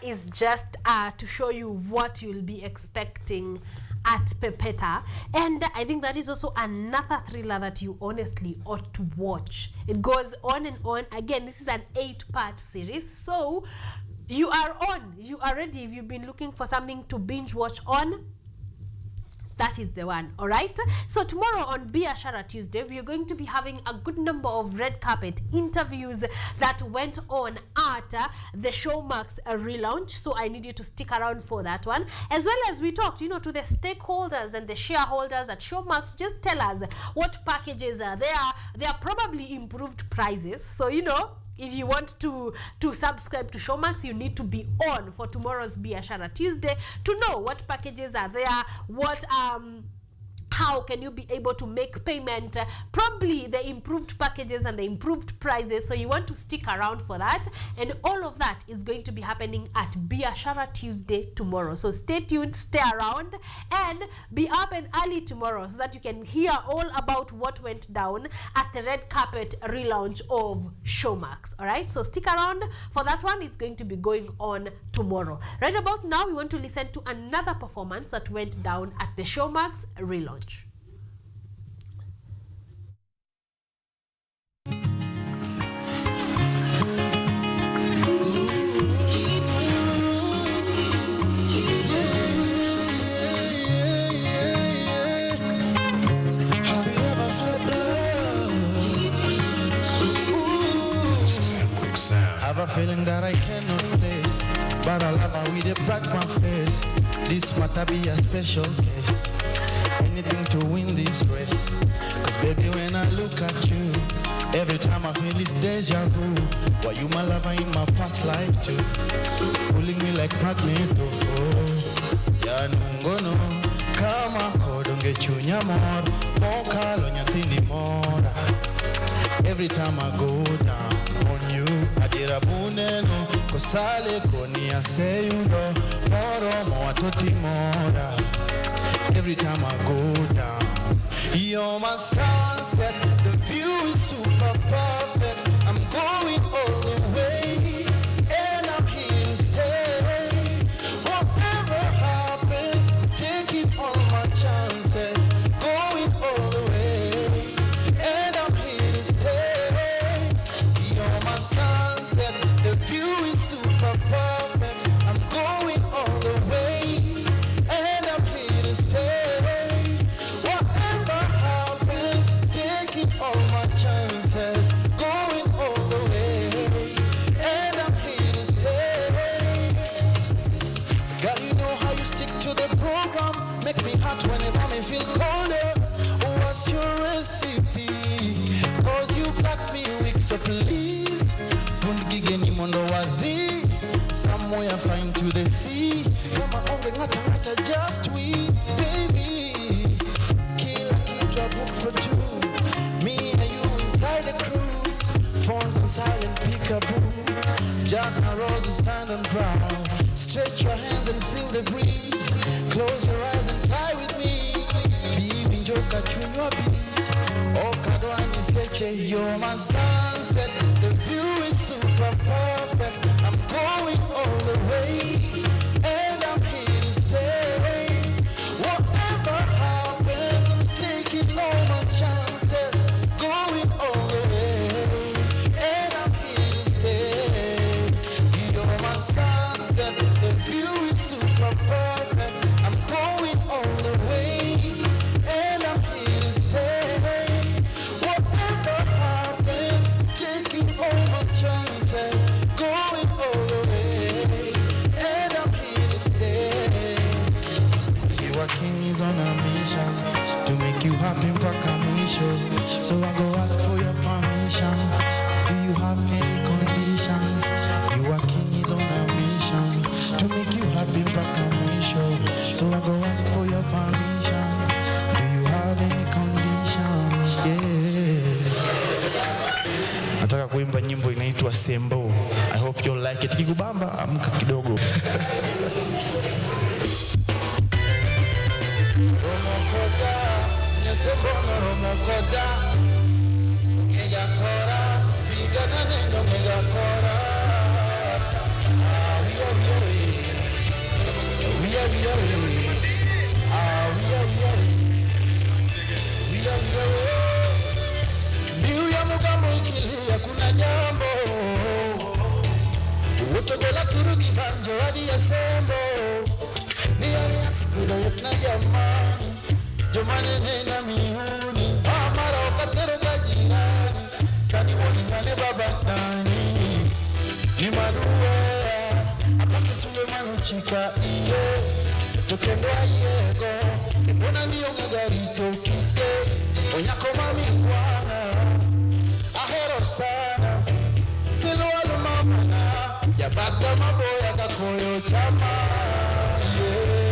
Is just to show you what you'll be expecting at Pepeta. And I think that is also another thriller that you honestly ought to watch. It goes on and on. Again, this is an 8-part series, so you are ready. If you've been looking for something to binge watch on, that is the one. All right, so tomorrow on Biashara Tuesday, we are going to be having a good number of red carpet interviews that went on at the Showmax relaunch, so I need you to stick around for that one, as well as we talked, you know, to the stakeholders and the shareholders at Showmax. Just tell us what packages are there. They are probably improved prices, so you know, if you want to subscribe to Showmax, you need to be on for tomorrow's Biashara Tuesday to know what packages are there, what how can you be able to make payment, probably the improved packages and the improved prices. So you want to stick around for that, and all of that is going to be happening at Biashara Tuesday tomorrow. So stay tuned, stay around, and be up and early tomorrow so that you can hear all about what went down at the red carpet relaunch of Showmax. All right, so stick around for that one. It's going to be going on tomorrow. Right about now, we want to listen to another performance that went down at the Showmax relaunch. Have a feeling that I cannot place, but I love how we dey bright my face. This matter be a special case. Anything to win this race. Cause baby, when I look at you, every time I feel this deja vu. Why you my lover in my past life too, pulling me like magneto. Ya nungono kama kodonge chunya mor mokalo nyathini mora. Every time I go down on you, adira buneno kosale koni aseyudo moro mo atoti mora. Every time I go down, you're my sunset. The view is super perfect. I'm going all the way, and I'm here to stay. Whatever happens, I'm taking all my matter, just we, baby. Kill a kid, a book for two. Me and you inside the cruise. Phones on silent, peekaboo. Jack and Rose will stand on proud. Stretch your hands and feel the breeze. Close your eyes and fly with me. Be in Joka, tune your beat. Oh, Kadwani Seche, you're my sunset. The view is super perfect. I'm going all the way, and I'm here to stay. Whatever happens, I'm taking all my chances. Going all the way, and I'm here to stay. You're my sunset. The view is super perfect. I'm going all the way, and I'm here to stay. Whatever happens, taking all my chances, going all the way, and I'm here to stay. Your king is on a mission to make you happy mpaka mwisho. So I go ask for your permission. Do you have any conditions? Your king is on a mission to make you happy mpaka mwisho. So I go ask for your permission. Do you have any conditions? Yeah. Nataka kuimba nyimbo inaitwa Sembo. I hope you like it. Kikubamba amka kidogo. Romokoda, Nyasembo na Romokoda. Ngega kora, vigana nendo ngega kora. We are. Mbiu ya mugambo ikilia kuna jambo. Utogola kurugi banjo hadi ya sembo. Ni ya sikula yukna jamani. Jomani nena mihuni. Amara wakatero kajirani. Sani waningane babatani. Ni maduwe. Apake Sulemanu chika iye. Tokendo ayego. Sembona niyo ngagarito kite. Onyako mami kwana. Ahero sana. Silo walo mama na. Yabata maboya kakoyo chama. Yes.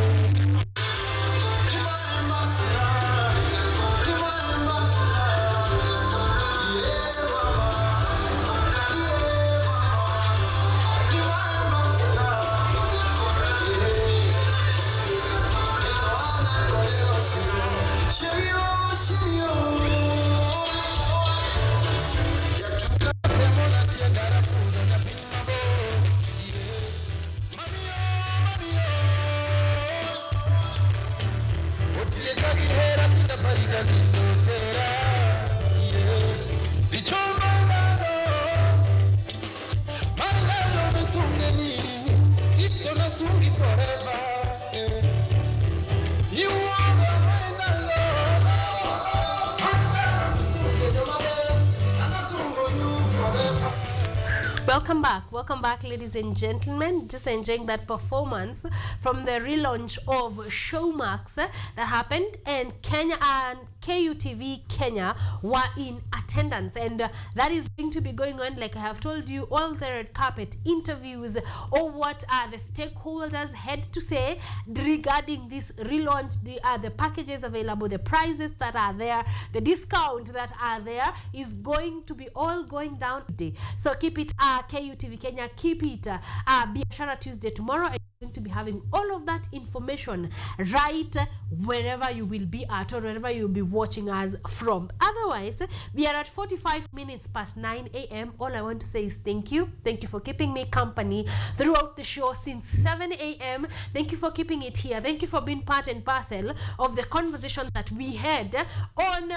Welcome back, ladies and gentlemen. Just enjoying that performance from the relaunch of Showmax that happened, and Kenya and KUTV Kenya were in attendance, and that is going to be going on, like I have told you, all the red carpet interviews, or what the stakeholders had to say regarding this relaunch, the packages available, the prices that are there, the discount that are there is going to be all going down today. So keep it KUTV Kenya, keep it Biashara Tuesday tomorrow. Going to be having all of that information right wherever you will be at, or wherever you'll be watching us from. Otherwise, we are at 45 minutes past 9 a.m. All I want to say is thank you for keeping me company throughout the show since 7 a.m. Thank you for keeping it here. Thank you for being part and parcel of the conversation that we had on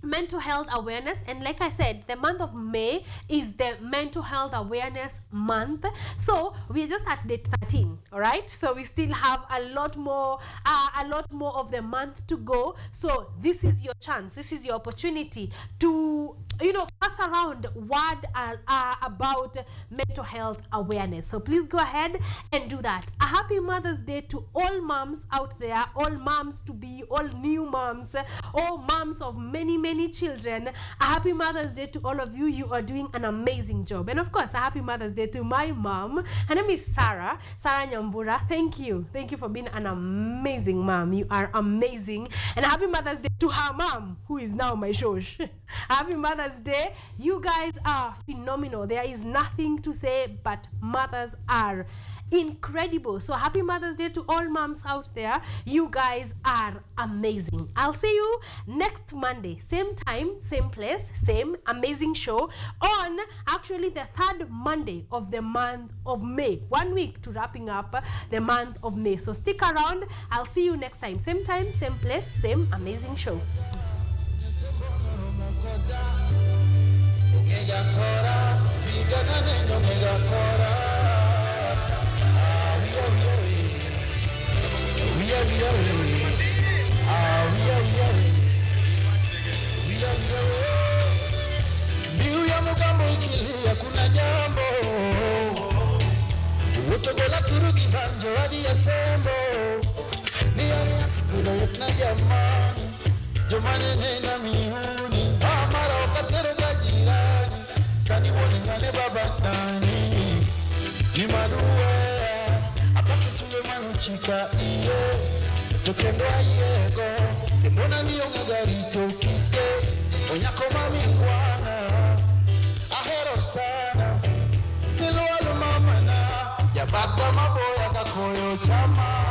mental health awareness. And like I said, the month of May is the mental health awareness month, so we're just at day 13. All right, so we still have a lot more of the month to go. So this is your chance, this is your opportunity to pass around word about mental health awareness. So please go ahead and do that. A happy Mother's Day to all moms out there, all moms to be, all new moms, all moms of many children, a happy Mother's Day to all of you. You are doing an amazing job. And of course, a happy Mother's Day to my mom. Her name is Sarah Nyambura. Thank you for being an amazing mom. You are amazing. And a happy Mother's Day to her mom, who is now my shosh. Happy Mother's Day. You guys are phenomenal. There is nothing to say, but mothers are incredible. So happy Mother's Day to all moms out there. You guys are amazing. I'll see you next Monday, same time, same place, same amazing show on actually the 3rd Monday of the month of May. 1 week to wrapping up the month of May. So stick around. I'll see you next time, same place, same amazing show. Mbiu ya mugambo ikilia kuna jambo utogola turugi banjo hadi ya sembo ni ya sikula yukna jamani jomane nena mihuni amara wakatero gajirani sani waningane babatani ni maduwe apake Sulemanu chika iye tokendo ayego sembona niyo ngagarito kite onyako mami mwana ahero sana silualu mama na ya baba maboya kakoyo chama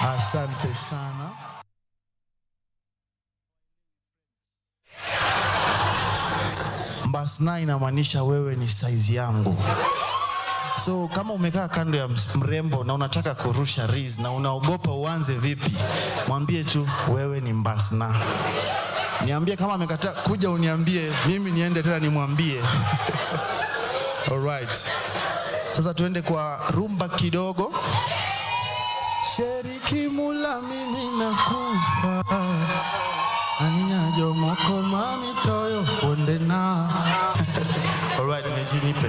Asante sana. Mbasna inamaanisha wewe ni size yangu. So kama umekaa kando ya mrembo na unataka kurusha riz na unaogopa uanze vipi, mwambie tu wewe ni Mbasna. Niambie kama amekataa kuja, uniambie mimi niende tena nimwambie. Alright. Sasa tuende kwa rumba kidogo. Sheriki mula mimi nakufa Aninya jomoko mami toyo fonde na. Alright, mejinipe.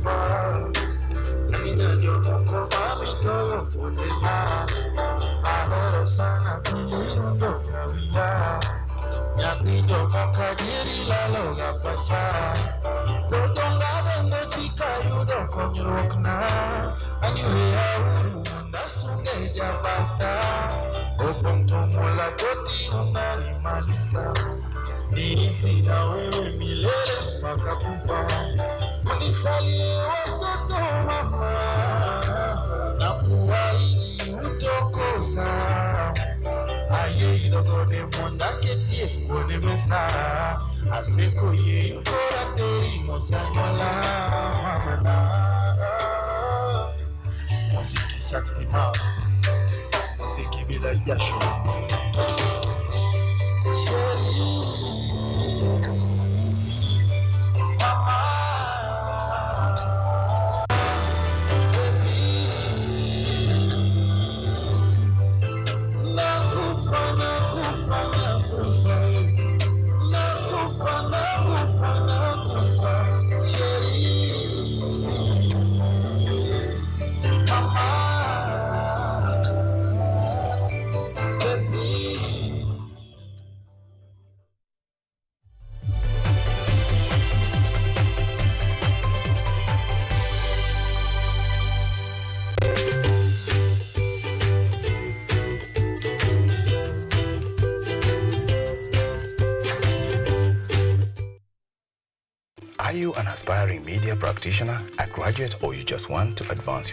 Far funema ahero sana bilirundo kawila nyapijo mokajiri lalo gapacha dotonga vengo tika yudo konyruokna aniweya uru nasunge jabata opong tomola koti unani malisa nisi na wewe milele mpaka kufa unisalie watoto mama na kuwaidi utokosa aye idogone monda ketie kone mesa aseko ye ukora teri mosanyola mama na muziki saktima muziki bila jasho Are you an aspiring media practitioner, a graduate, or you just want to advance your